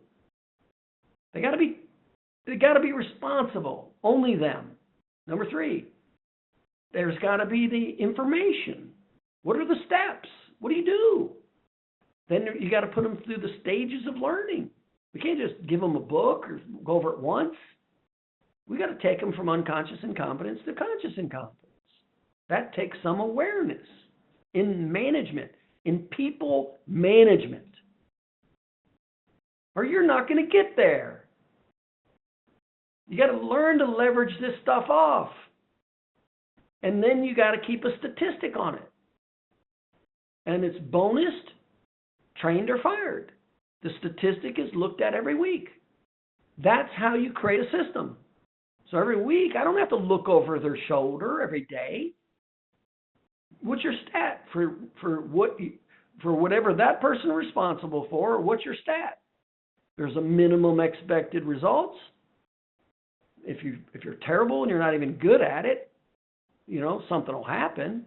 [SPEAKER 1] they got to be responsible. Only them. Number 3, there's got to be the information. What are the steps? What do you do? Then you got to put them through the stages of learning. We can't just give them a book or go over it once. We got to take them from unconscious incompetence to conscious incompetence. That takes some awareness in management, in people management. Or you're not going to get there. You got to learn to leverage this stuff off. And then you got to keep a statistic on it. And it's bonused, trained, or fired. The statistic is looked at every week. That's how you create a system. So every week, I don't have to look over their shoulder every day. What's your stat for whatever that person is responsible for? What's your stat? There's a minimum expected results. If you're terrible and you're not even good at it, something will happen,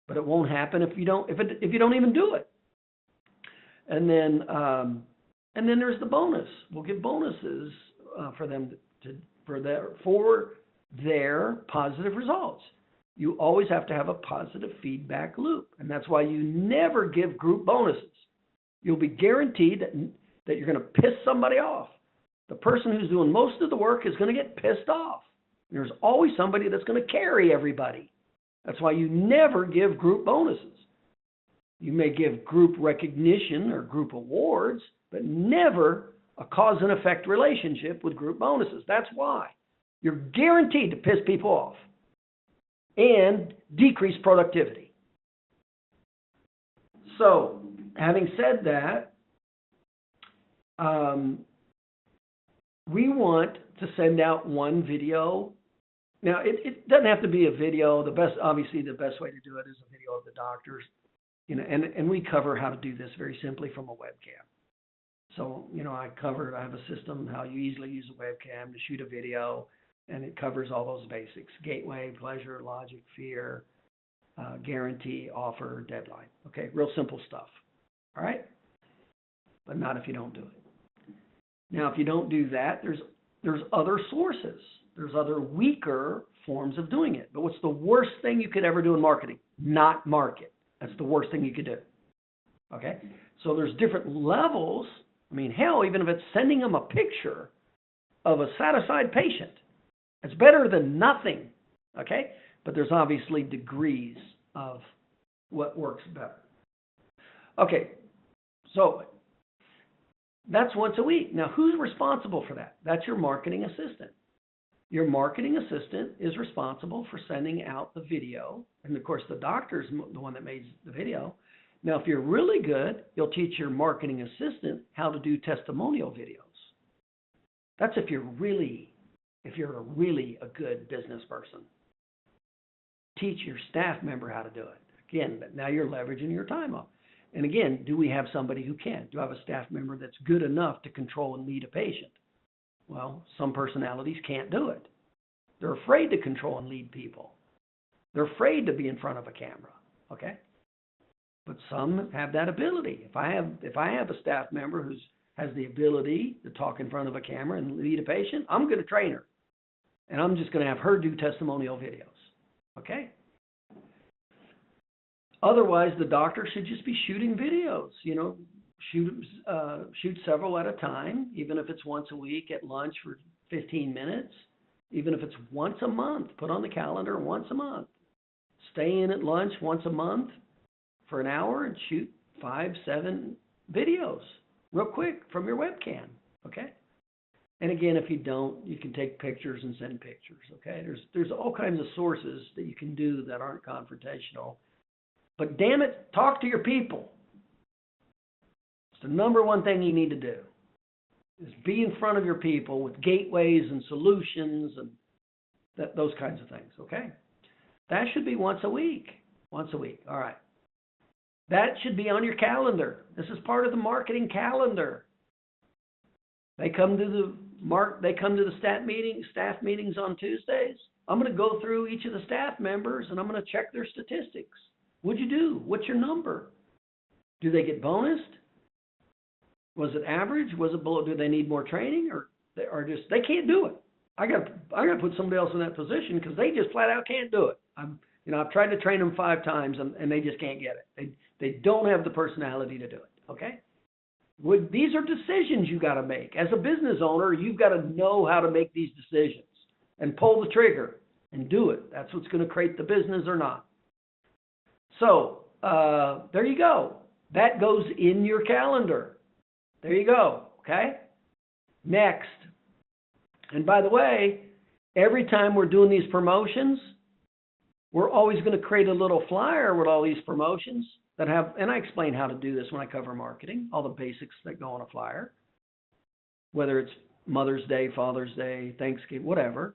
[SPEAKER 1] but it won't happen if you don't even do it. And then there's the bonus. We'll give bonuses for them for their positive results. You always have to have a positive feedback loop, and that's why you never give group bonuses. You'll be guaranteed that you're going to piss somebody off. The person who's doing most of the work is going to get pissed off. There's always somebody that's going to carry everybody. That's why you never give group bonuses. You may give group recognition or group awards, but never a cause and effect relationship with group bonuses. That's why. You're guaranteed to piss people off and decrease productivity. So, having said that, we want to send out one video. Now, it doesn't have to be a video. Obviously, the best way to do it is a video of the doctors. And we cover how to do this very simply from a webcam. So, I have a system how you easily use a webcam to shoot a video, and it covers all those basics: gateway, pleasure, logic, fear, guarantee, offer, deadline. Okay, real simple stuff. All right? But not if you don't do it. Now, if you don't do that, there's other sources. There's other weaker forms of doing it. But what's the worst thing you could ever do in marketing? Not market. That's the worst thing you could do. Okay? So there's different levels. I mean, hell, even if it's sending them a picture of a satisfied patient, it's better than nothing. Okay? But there's obviously degrees of what works better. Okay. So that's once a week. Now, who's responsible for that? That's your marketing assistant. Your marketing assistant is responsible for sending out the video. And of course, the doctor's the one that made the video. Now, if you're really good, you'll teach your marketing assistant how to do testimonial videos. That's if you're really a good business person. Teach your staff member how to do it. Again, now you're leveraging your time up. And again, do we have somebody who can? Do I have a staff member that's good enough to control and lead a patient? Well, some personalities can't do it. They're afraid to control and lead people. They're afraid to be in front of a camera, okay? But some have that ability. If I have a staff member who has the ability to talk in front of a camera and lead a patient, I'm going to train her. And I'm just going to have her do testimonial videos, okay? Otherwise, the doctor should just be shooting videos, shoot several at a time, even if it's once a week at lunch for 15 minutes, even if it's once a month, put on the calendar once a month. Stay in at lunch once a month for an hour and shoot 5-7 videos real quick from your webcam, okay? And again, if you don't, you can take pictures and send pictures, okay? There's all kinds of sources that you can do that aren't confrontational. But damn it, talk to your people. It's the number one thing you need to do, is be in front of your people with gateways and solutions and those kinds of things, okay? That should be once a week. Once a week, all right. That should be on your calendar. This is part of the marketing calendar. They come to the staff meetings on Tuesdays. I'm going to go through each of the staff members and I'm going to check their statistics. What'd you do? What's your number? Do they get bonused? Was it average? Was it below? Do they need more training, or they can't do it? I got to put somebody else in that position because they just flat out can't do it. I've tried to train them 5 times and they just can't get it. They don't have the personality to do it. Okay. These are decisions you got to make as a business owner. You've got to know how to make these decisions and pull the trigger and do it. That's what's going to create the business or not. So there you go. That goes in your calendar. There you go. Okay. Next. And by the way, every time we're doing these promotions, we're always going to create a little flyer with all these promotions that have, and I explain how to do this when I cover marketing, all the basics that go on a flyer, whether it's Mother's Day, Father's Day, Thanksgiving, whatever.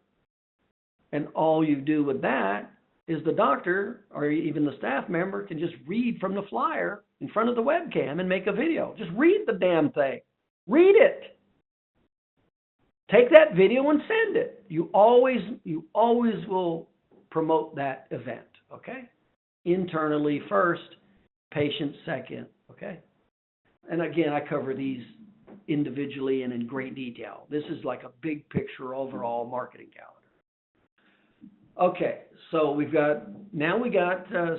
[SPEAKER 1] And all you do with that is the doctor or even the staff member can just read from the flyer in front of the webcam and make a video. Just read the damn thing. Read it. Take that video and send it. You always will promote that event, okay? Internally first, patient second, okay? And again, I cover these individually and in great detail. This is like a big picture overall marketing calendar. Okay, so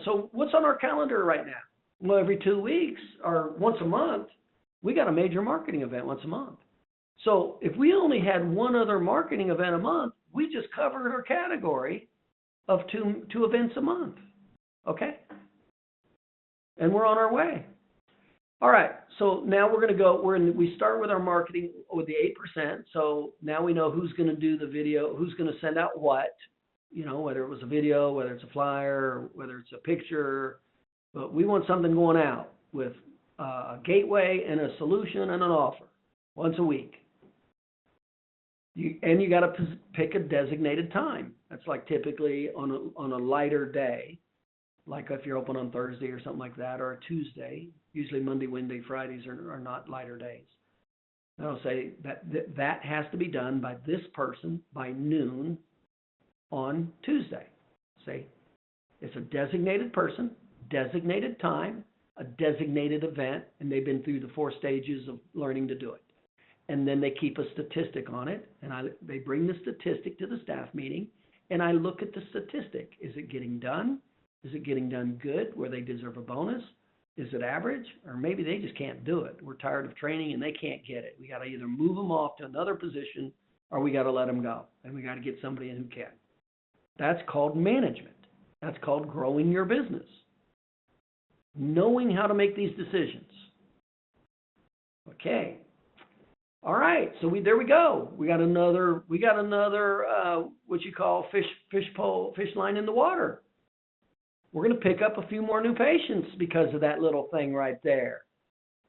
[SPEAKER 1] so what's on our calendar right now? Well, every 2 weeks or once a month, we got a major marketing event once a month. So if we only had one other marketing event a month, we just covered our category of two events a month, okay? And we're on our way. All right, so now we're going to go, we start with our marketing with the 8%. So now we know who's going to do the video, who's going to send out what, whether it was a video, whether it's a flyer, whether it's a picture. But we want something going out with a gateway and a solution and an offer once a week. You got to pick a designated time. That's like typically on a lighter day, like if you're open on Thursday or something like that, or a Tuesday. Usually Monday, Wednesday, Fridays are not lighter days. And I'll say that has to be done by this person by noon on Tuesday. Say it's a designated person, designated time, a designated event, and they've been through the 4 stages of learning to do it. And then they keep a statistic on it, and they bring the statistic to the staff meeting, and I look at the statistic. Is it getting done? Is it getting done good, where they deserve a bonus? Is it average? Or maybe they just can't do it. We're tired of training, and they can't get it. We got to either move them off to another position, or we got to let them go, and we got to get somebody in who can. That's called management. That's called growing your business. Knowing how to make these decisions. Okay. All right, so there we go. We got another what you call fish line in the water. We're going to pick up a few more new patients because of that little thing right there.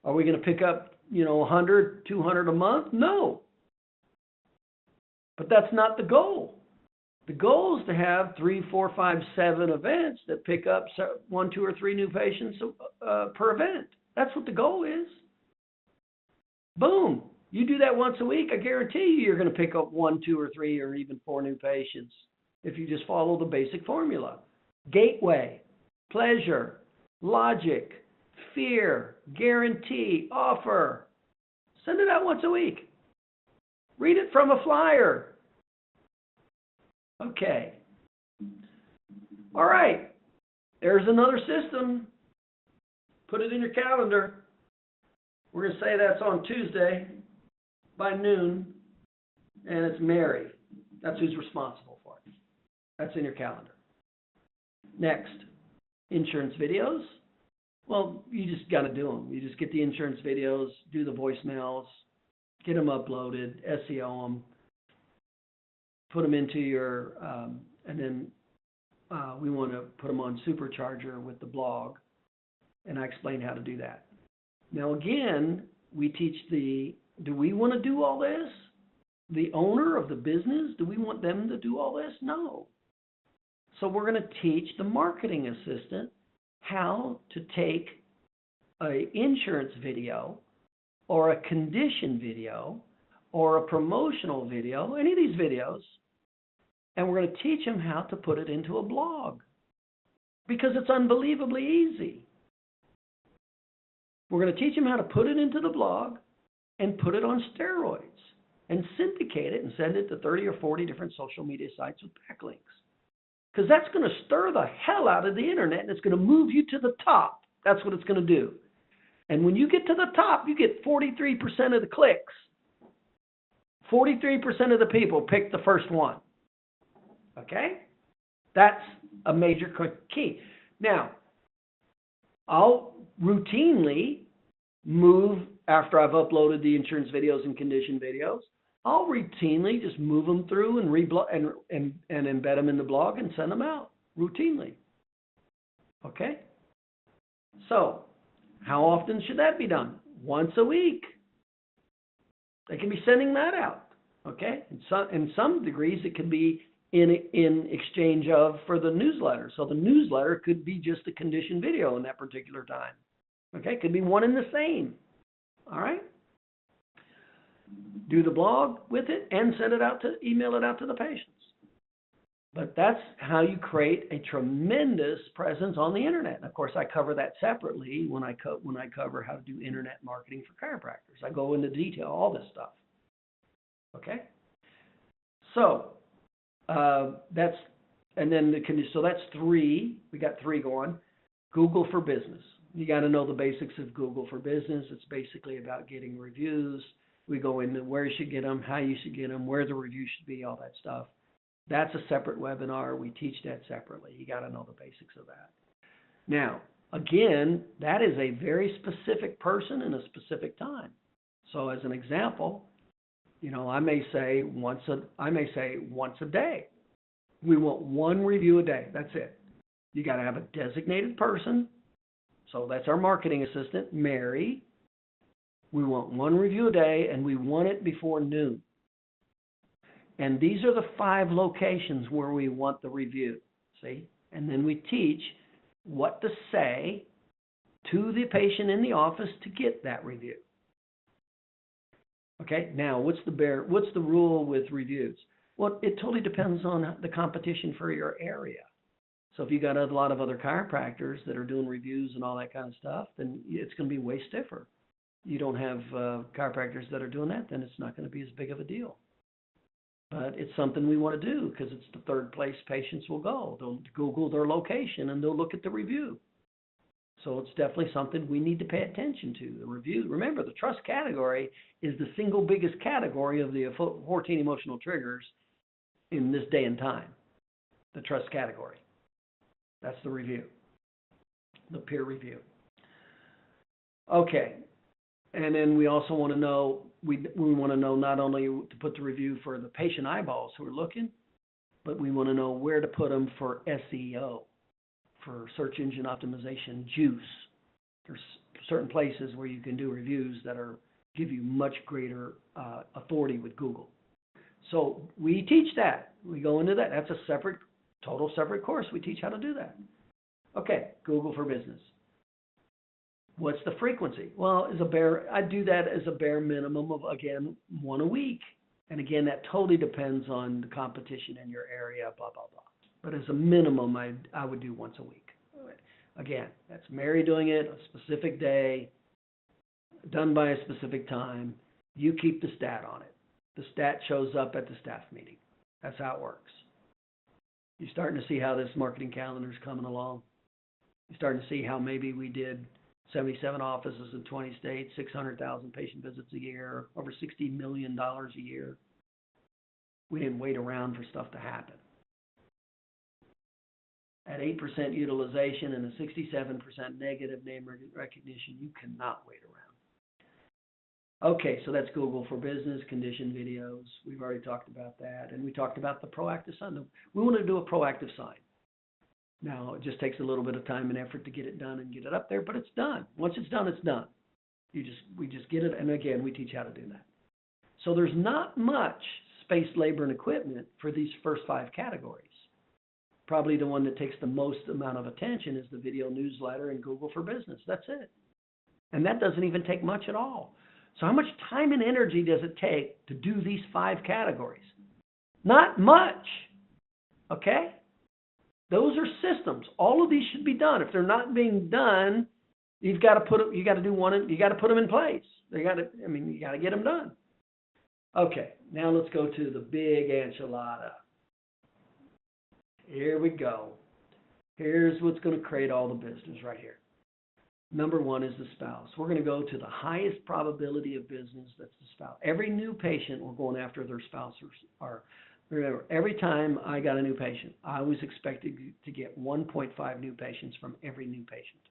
[SPEAKER 1] Are we going to pick up, 100, 200 a month? No. But that's not the goal. The goal is to have 3, 4, 5, 7 events that pick up 1, 2, or 3 new patients per event. That's what the goal is. Boom. You do that once a week, I guarantee you're going to pick up 1, 2, or 3, or even 4 new patients if you just follow the basic formula. Gateway, pleasure, logic, fear, guarantee, offer. Send it out once a week. Read it from a flyer. Okay. All right. There's another system. Put it in your calendar. We're going to say that's on Tuesday by noon, and it's Mary. That's who's responsible for it. That's in your calendar. Next, insurance videos. Well, you just got to do them. You just get the insurance videos, do the voicemails, get them uploaded, SEO them, put them into your, and then we want to put them on Supercharger with the blog, and I explain how to do that. Now, again, we teach do we want to do all this? The owner of the business, do we want them to do all this? No. So we're going to teach the marketing assistant how to take an insurance video or a condition video or a promotional video, any of these videos, and we're going to teach them how to put it into a blog because it's unbelievably easy. We're going to teach them how to put it into the blog and put it on steroids and syndicate it and send it to 30 or 40 different social media sites with backlinks. Because that's going to stir the hell out of the internet and it's going to move you to the top. That's what it's going to do. And when you get to the top, you get 43% of the clicks. 43% of the people pick the first one. Okay? That's a major key. Now, I'll routinely move after I've uploaded the insurance videos and condition videos. I'll routinely just move them through and embed them in the blog and send them out routinely. Okay? So, how often should that be done? Once a week. They can be sending that out. Okay? In some degrees, it can be in exchange of for the newsletter. So the newsletter could be just a condition video in that particular time. Okay? It could be one and the same. All right? Do the blog with it and email it out to the patients. But that's how you create a tremendous presence on the internet. And of course, I cover that separately when I cover how to do internet marketing for chiropractors. I go into detail, all this stuff. Okay? So that's 3. We got 3 going. Google for business. You got to know the basics of Google for business. It's basically about getting reviews. We go into where you should get them, how you should get them, where the review should be, all that stuff. That's a separate webinar. We teach that separately. You got to know the basics of that. Now, again, that is a very specific person in a specific time. So as an example, I may say once a day. We want 1 review a day. That's it. You got to have a designated person. So that's our marketing assistant, Mary. We want 1 review a day, and we want it before noon. And these are the 5 locations where we want the review, see? And then we teach what to say to the patient in the office to get that review. Okay, now what's the rule with reviews? Well, it totally depends on the competition for your area. So if you got a lot of other chiropractors that are doing reviews and all that kind of stuff, then it's going to be way stiffer. You don't have chiropractors that are doing that, then it's not going to be as big of a deal. But it's something we want to do because it's the 3rd place patients will go. They'll Google their location and they'll look at the review. So it's definitely something we need to pay attention to. The review, remember, the trust category is the single biggest category of the 14 emotional triggers in this day and time. The trust category. That's the review, the peer review. Okay. And then we also want to know, we want to know not only to put the review for the patient eyeballs who are looking, but we want to know where to put them for SEO, for search engine optimization juice. There's certain places where you can do reviews that give you much greater authority with Google. So we teach that. We go into that. That's a total separate course. We teach how to do that. Okay, Google for Business. What's the frequency? Well, I do that as a bare minimum of, again, 1 a week. And again, that totally depends on the competition in your area, blah, blah, blah. But as a minimum, I would do once a week. Again, that's Mary doing it, a specific day, done by a specific time. You keep the stat on it. The stat shows up at the staff meeting. That's how it works. You're starting to see how this marketing calendar is coming along. You're starting to see how maybe we did 77 offices in 20 states, 600,000 patient visits a year, over $60 million a year. We didn't wait around for stuff to happen. At 8% utilization and a 67% negative name recognition, you cannot wait around. Okay, so that's Google for Business, condition videos. We've already talked about that. And we talked about the proactive sign. We want to do a proactive sign. Now, it just takes a little bit of time and effort to get it done and get it up there, but it's done. Once it's done, it's done. We just get it, and again, we teach how to do that. So there's not much space, labor, and equipment for these first 5 categories. Probably the one that takes the most amount of attention is the video newsletter and Google for Business. That's it. And that doesn't even take much at all. So how much time and energy does it take to do these 5 categories? Not much. Okay? Those are systems. All of these should be done. If they're not being done, you got to put them in place. You got to get them done. Okay, now let's go to the big enchilada. Here we go. Here's what's going to create all the business right here. Number 1 is the spouse. We're going to go to the highest probability of business, that's the spouse. Every new patient, we're going after their spouse. Remember, every time I got a new patient, I was expected to get 1.5 new patients from every new patient.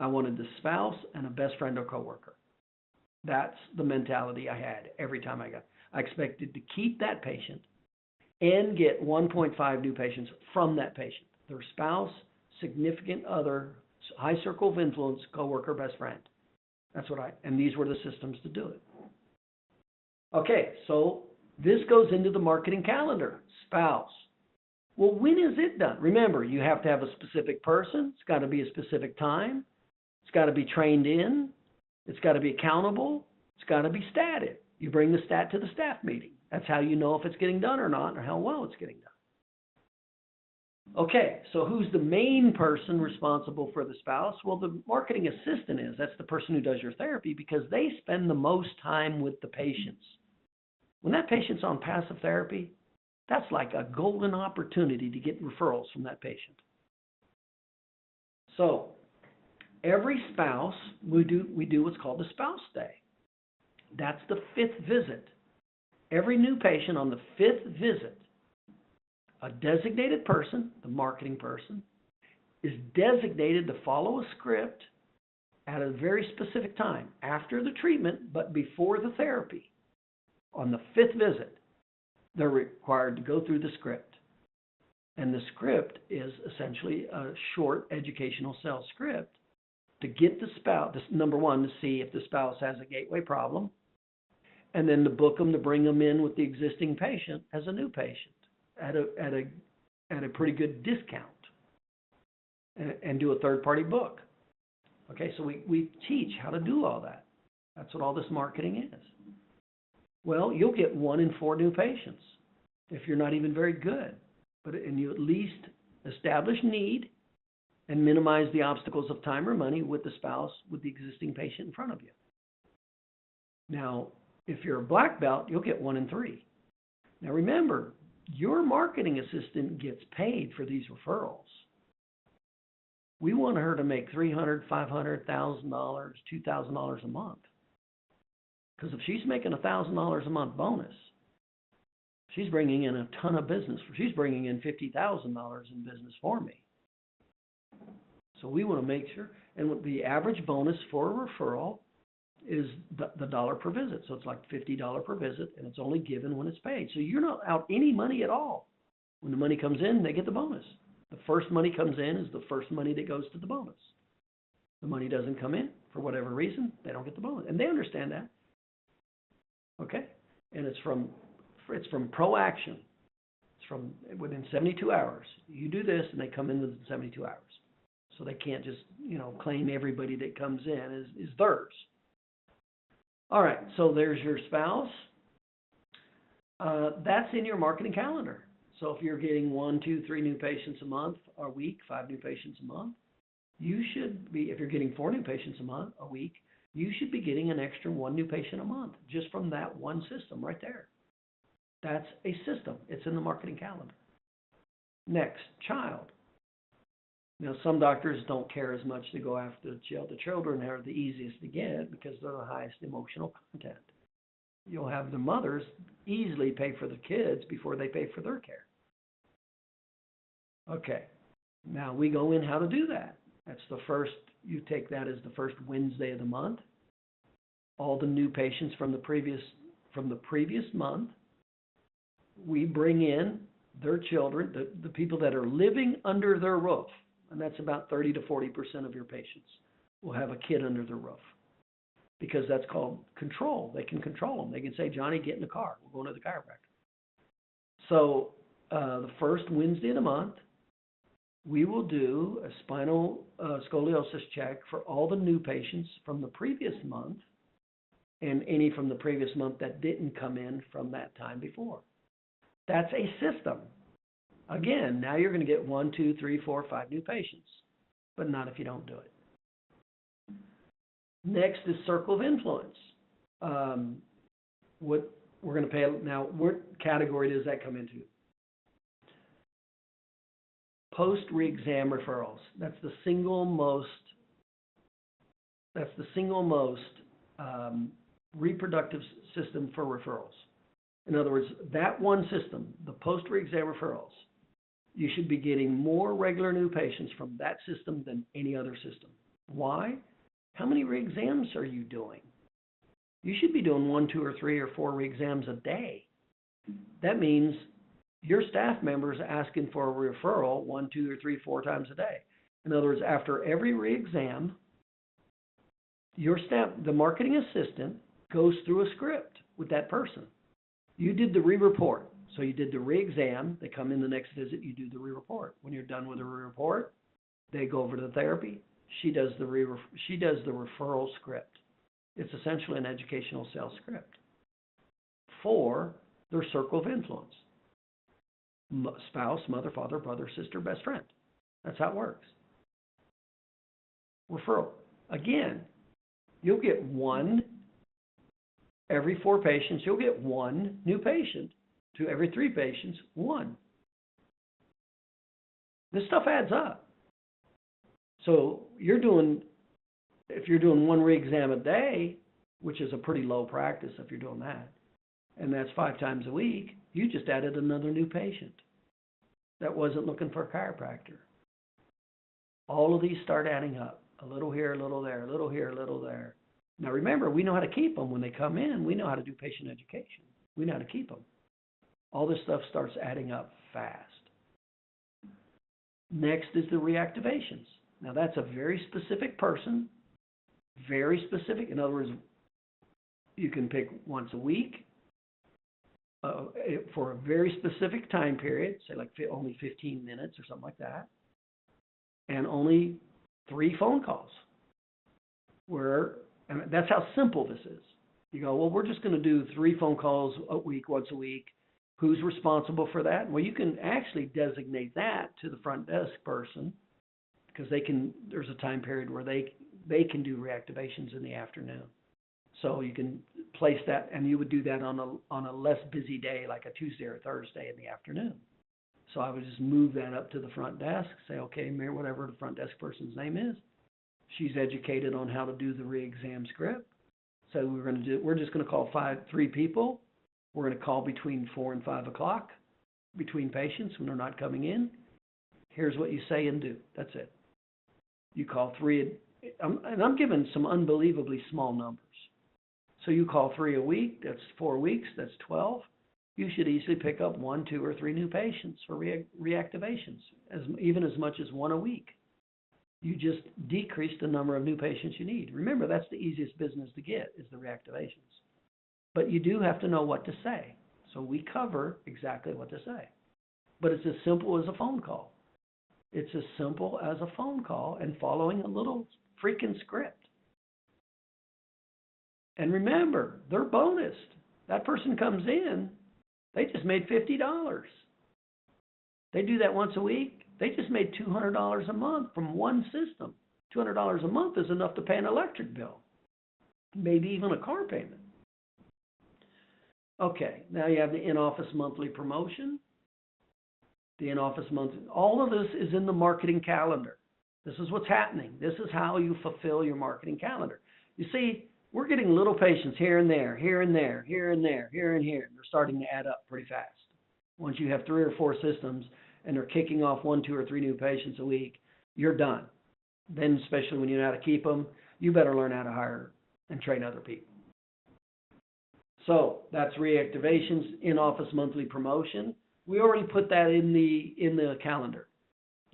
[SPEAKER 1] I wanted the spouse and a best friend or coworker. That's the mentality I had every time I expected to keep that patient and get 1.5 new patients from that patient. Their spouse, significant other, high circle of influence, coworker, best friend. And these were the systems to do it. Okay, so this goes into the marketing calendar, spouse. Well, when is it done? Remember, you have to have a specific person. It's got to be a specific time. It's got to be trained in. It's got to be accountable. It's got to be statted. You bring the stat to the staff meeting. That's how you know if it's getting done or not, or how well it's getting done. Okay, so who's the main person responsible for the spouse? Well, the marketing assistant is. That's the person who does your therapy because they spend the most time with the patients. When that patient's on passive therapy, that's like a golden opportunity to get referrals from that patient. So every spouse, we do what's called the spouse day. That's the 5th visit. Every new patient on the 5th visit, a designated person, the marketing person, is designated to follow a script at a very specific time, after the treatment, but before the therapy. On the 5th visit, they're required to go through the script. And the script is essentially a short educational sales script to get the spouse, number 1, to see if the spouse has a gateway problem, and then to book them to bring them in with the existing patient as a new patient at a pretty good discount, and do a third-party book. Okay, so we teach how to do all that. That's what all this marketing is. Well, you'll get 1 in 4 new patients if you're not even very good, and you at least establish need and minimize the obstacles of time or money with the spouse, with the existing patient in front of you. Now, if you're a black belt, you'll get 1 in 3. Now remember, your marketing assistant gets paid for these referrals. We want her to make $300, $500, $1,000, $2,000 a month. Because if she's making $1,000 a month bonus, she's bringing in a ton of business. She's bringing in $50,000 in business for me. So we want to make sure, and the average bonus for a referral is the dollar per visit. So it's like $50 per visit, and it's only given when it's paid. So you're not out any money at all. When the money comes in, they get the bonus. The first money comes in is the first money that goes to the bonus. The money doesn't come in for whatever reason, they don't get the bonus. And they understand that. Okay? And it's from proaction. It's from within 72 hours. You do this, and they come in within 72 hours. So they can't just, claim everybody that comes in is theirs. All right, so there's your spouse. That's in your marketing calendar. So if you're getting 1, 2, 3 new patients a month, a week, 5 new patients a month, you should be, if you're getting 4 new patients a week, you should be getting an extra 1 new patient a month just from that one system right there. That's a system. It's in the marketing calendar. Next, child. Some doctors don't care as much to go after the child. The children are the easiest to get because they're the highest emotional content. You'll have the mothers easily pay for the kids before they pay for their care. Okay, now we go in how to do that. That's the first, you take that as the first Wednesday of the month. All the new patients from the previous month, we bring in their children, the people that are living under their roof, and that's about 30 to 40% of your patients will have a kid under their roof. Because that's called control. They can control them. They can say, Johnny, get in the car. We're going to the chiropractor. So the first Wednesday of the month, we will do a spinal scoliosis check for all the new patients from the previous month and any from the previous month that didn't come in from that time before. That's a system. Again, now you're going to get 1, 2, 3, 4, 5 new patients, but not if you don't do it. Next is circle of influence. What we're going to pay now. What category does that come into? Post re-exam referrals. That's the single most reproductive system for referrals. In other words, that one system, the post re-exam referrals, you should be getting more regular new patients from that system than any other system. Why? How many re-exams are you doing? You should be doing 1, 2, or 3, or 4 re-exams a day. That means your staff members asking for a referral 1, 2, or 3, 4 times a day. In other words, after every re-exam, your staff, the marketing assistant, goes through a script with that person. You did the re-report. So you did the re-exam. They come in the next visit. You do the re-report. When you're done with the re-report, they go over to the therapy. She does the referral script. It's essentially an educational sales script for their circle of influence. Spouse, mother, father, brother, sister, best friend. That's how it works. Referral. Again, you'll get 1 every 4 patients. You'll get 1 new patient to every 3 patients, 1. This stuff adds up. So if you're doing 1 re-exam a day, which is a pretty low practice if you're doing that, and that's 5 times a week, you just added another new patient that wasn't looking for a chiropractor. All of these start adding up. A little here, a little there, a little here, a little there. Now remember, we know how to keep them when they come in. We know how to do patient education. We know how to keep them. All this stuff starts adding up fast. Next is the reactivations. Now that's a very specific person, very specific. In other words, you can pick once a week for a very specific time period, say like only 15 minutes or something like that, and only 3 phone calls. And that's how simple this is. You go, well, we're just going to do 3 phone calls a week, once a week. Who's responsible for that? Well, you can actually designate that to the front desk person, because there's a time period where they can do reactivations in the afternoon. So you can place that, and you would do that on a less busy day, like a Tuesday or Thursday in the afternoon. So I would just move that up to the front desk, say, okay, Mayor, whatever the front desk person's name is, she's educated on how to do the re-exam script. So we're just going to call 3 people. We're going to call between 4 and 5 o'clock between patients when they're not coming in. Here's what you say and do. That's it. You call 3, and I'm giving some unbelievably small numbers. So you call 3 a week, that's 4 weeks, that's 12. You should easily pick up 1, 2, or 3 new patients for reactivations, even as much as 1 a week. You just decrease the number of new patients you need. Remember, that's the easiest business to get, is the reactivations. But you do have to know what to say. So we cover exactly what to say. But it's as simple as a phone call. It's as simple as a phone call and following a little freaking script. And remember, they're bonused. That person comes in, they just made $50. They do that once a week. They just made $200 a month from one system. $200 a month is enough to pay an electric bill, maybe even a car payment. Okay, now you have the in-office monthly promotion. The in-office monthly, all of this is in the marketing calendar. This is what's happening. This is how you fulfill your marketing calendar. You see, we're getting little patients here and there, here and there, here and there, here and here. They're starting to add up pretty fast. Once you have 3 or 4 systems and they're kicking off 1, 2, or 3 new patients a week, you're done. Then, especially when you know how to keep them, you better learn how to hire and train other people. So that's reactivations, in-office monthly promotion. We already put that in the calendar.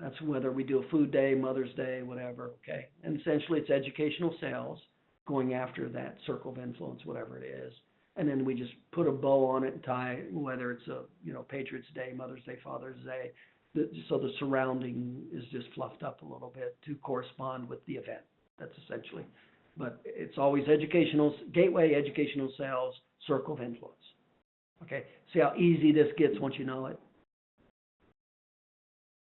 [SPEAKER 1] That's whether we do a food day, Mother's Day, whatever, okay? And essentially it's educational sales, going after that circle of influence, whatever it is. And then we just put a bow on it and tie, whether it's a, Patriots Day, Mother's Day, Father's Day. So the surrounding is just fluffed up a little bit to correspond with the event. That's essentially. But it's always educational, gateway, educational sales, circle of influence. Okay, see how easy this gets once you know it?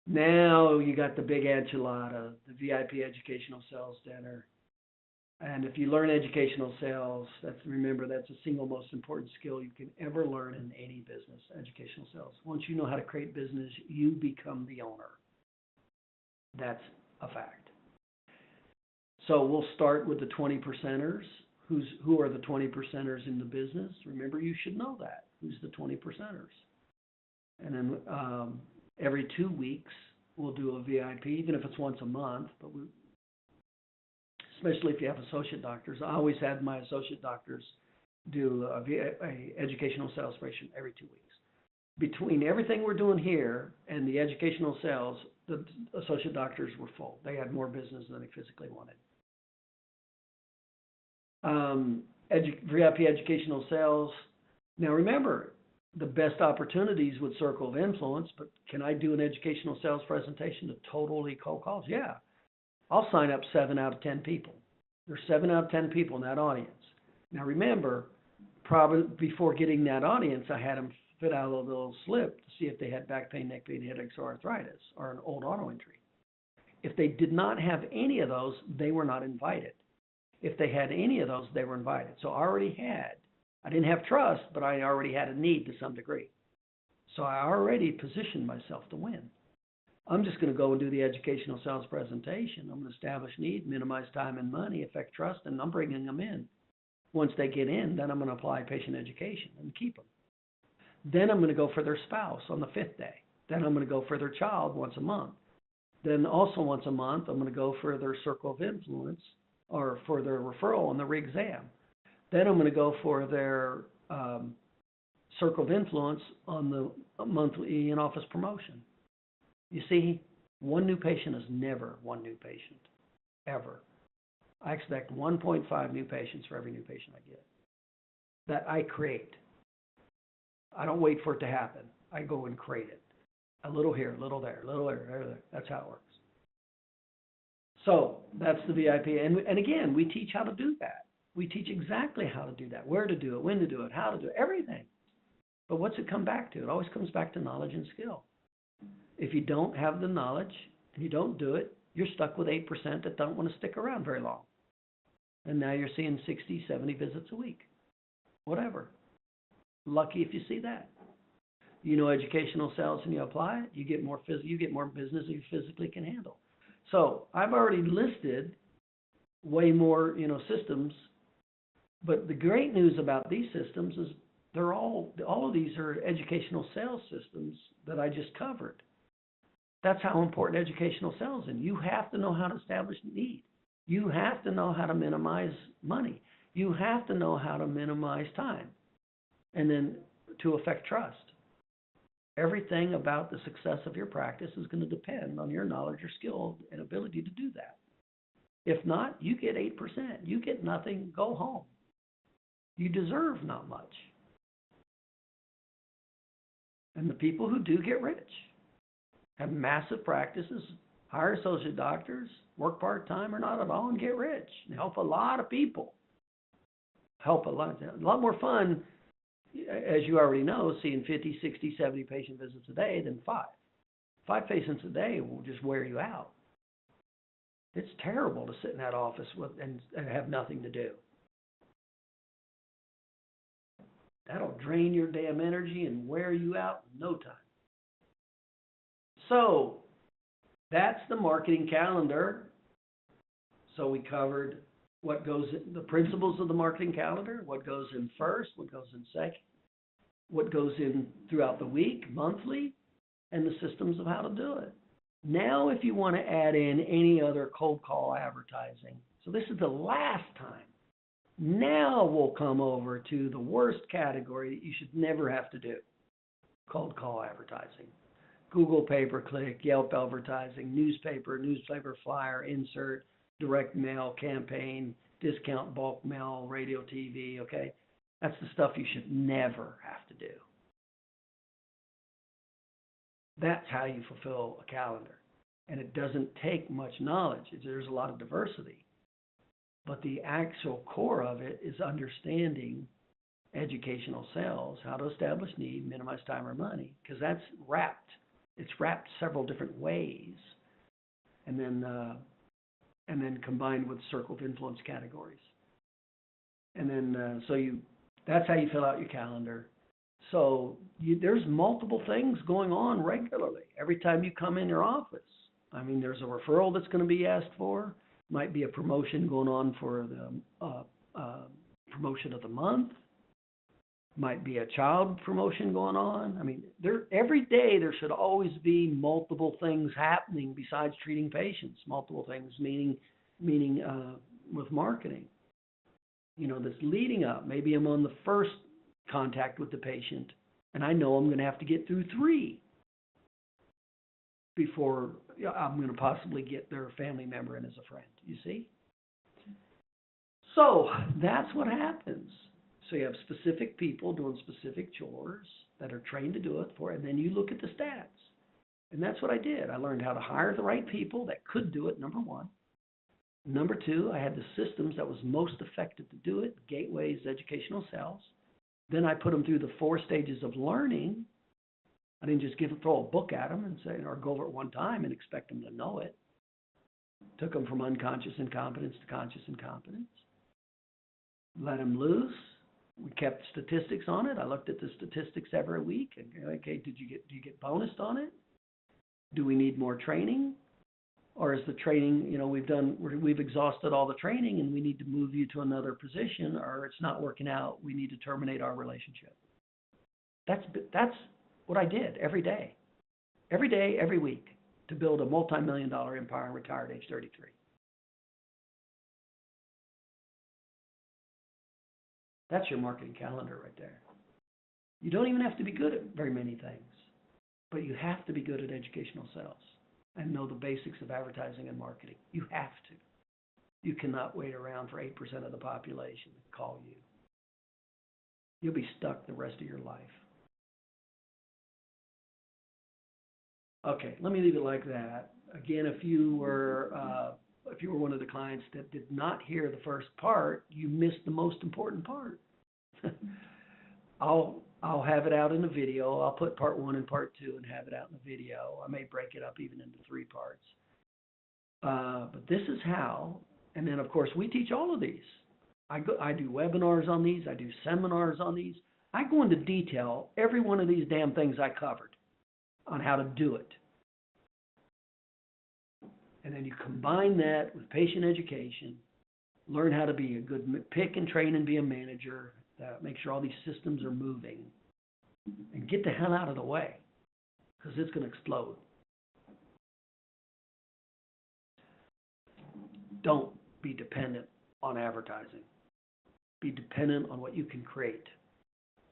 [SPEAKER 1] Now you got the big enchilada, the VIP Educational Sales Center. And if you learn educational sales, remember, that's the single most important skill you can ever learn in any business, educational sales. Once you know how to create business, you become the owner. That's a fact. So we'll start with the 20 percenters. Who are the 20 percenters in the business? Remember, you should know that. Who's the 20 percenters? And then every 2 weeks, we'll do a VIP, even if it's once a month, but especially if you have associate doctors. I always had my associate doctors do a educational sales operation every 2 weeks. Between everything we're doing here and the educational sales, the associate doctors were full. They had more business than they physically wanted. VIP educational sales. Now remember, the best opportunities with circle of influence, but can I do an educational sales presentation to totally cold calls? Yeah. I'll sign up 7 out of 10 people. There's 7 out of 10 people in that audience. Now remember, probably before getting that audience, I had them fit out a little slip to see if they had back pain, neck pain, headaches, or arthritis, or an old auto injury. If they did not have any of those, they were not invited. If they had any of those, they were invited. So I didn't have trust, but I already had a need to some degree. So I already positioned myself to win. I'm just going to go and do the educational sales presentation. I'm going to establish need, minimize time and money, affect trust, and I'm bringing them in. Once they get in, then I'm going to apply patient education and keep them. Then I'm going to go for their spouse on the 5th day. Then I'm going to go for their child once a month. Then also once a month, I'm going to go for their circle of influence or for their referral on the re-exam. Then I'm going to go for their circle of influence on the monthly in-office promotion. You see, 1 new patient is never 1 new patient, ever. I expect 1.5 new patients for every new patient I get that I create. I don't wait for it to happen. I go and create it. A little here, a little there, a little there, there. That's how it works. So that's the VIP. And again, we teach how to do that. We teach exactly how to do that, where to do it, when to do it, how to do it, everything. But what's it come back to? It always comes back to knowledge and skill. If you don't have the knowledge and you don't do it, you're stuck with 8% that don't want to stick around very long. And now you're seeing 60, 70 visits a week. Whatever. Lucky if you see that. You know educational sales and you apply it, you get more business than you physically can handle. So I've already listed way more, systems. But the great news about these systems is they're all of these are educational sales systems that I just covered. That's how important educational sales is. You have to know how to establish need. You have to know how to minimize money. You have to know how to minimize time and then to affect trust. Everything about the success of your practice is going to depend on your knowledge, your skill, and ability to do that. If not, you get 8%. You get nothing, go home. You deserve not much. And the people who do get rich have massive practices, hire associate doctors, work part-time or not at all, and get rich and help a lot of people. Help a lot more fun, as you already know, seeing 50, 60, 70 patient visits a day than 5. 5 patients a day will just wear you out. It's terrible to sit in that office and have nothing to do. That'll drain your damn energy and wear you out in no time. So, that's the marketing calendar. So we covered what goes in, the principles of the marketing calendar, what goes in first, what goes in second, what goes in throughout the week, monthly, and the systems of how to do it. Now, if you want to add in any other cold call advertising, so this is the last time. Now we'll come over to the worst category that you should never have to do, cold call advertising. Google pay-per-click, Yelp advertising, newspaper flyer, insert, direct mail campaign, discount bulk mail, radio, TV, okay? That's the stuff you should never have to do. That's how you fulfill a calendar. And it doesn't take much knowledge. There's a lot of diversity. But the actual core of it is understanding educational sales, how to establish need, minimize time or money, because that's wrapped. It's wrapped several different ways. And then combined with circle of influence categories. And then, that's how you fill out your calendar. So there's multiple things going on regularly. Every time you come in your office, I mean, there's a referral that's going to be asked for. Might be a promotion going on for the promotion of the month. Might be a child promotion going on. I mean, every day there should always be multiple things happening besides treating patients. Multiple things, meaning with marketing. You know, that's leading up. Maybe I'm on the first contact with the patient, and I know I'm going to have to get through 3 before I'm going to possibly get their family member in as a friend. You see? So that's what happens. So you have specific people doing specific chores that are trained to do it for, and then you look at the stats. And that's what I did. I learned how to hire the right people that could do it, number 1. Number 2, I had the systems that was most effective to do it, gateways, educational sales. Then I put them through the 4 stages of learning. I didn't just throw a book at them and say, or go over it one time and expect them to know it. Took them from unconscious incompetence to conscious incompetence. Let them loose. We kept statistics on it. I looked at the statistics every week. And, okay, do you get bonused on it? Do we need more training? Or is the training, we've exhausted all the training and we need to move you to another position, or it's not working out, we need to terminate our relationship. That's what I did every day, every week, to build a multi-million-dollar empire and retire at age 33. That's your marketing calendar right there. You don't even have to be good at very many things, but you have to be good at educational sales and know the basics of advertising and marketing. You have to. You cannot wait around for 8% of the population to call you. You'll be stuck the rest of your life. Okay, let me leave it like that. Again, if you were one of the clients that did not hear the first part, you missed the most important part. I'll have it out in a video. I'll put part 1 and part 2 and have it out in a video. I may break it up even into 3 parts. But this is how, and then of course we teach all of these. I do webinars on these. I do seminars on these. I go into detail every one of these damn things I covered on how to do it. And then you combine that with patient education, learn how to be a good pick and train and be a manager, make sure all these systems are moving, and get the hell out of the way, because it's going to explode. Don't be dependent on advertising. be dependent on what you can create.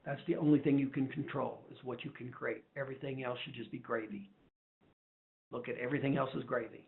[SPEAKER 1] That's the only thing you can control, is what you can create. Everything else should just be gravy. Look at everything else as gravy.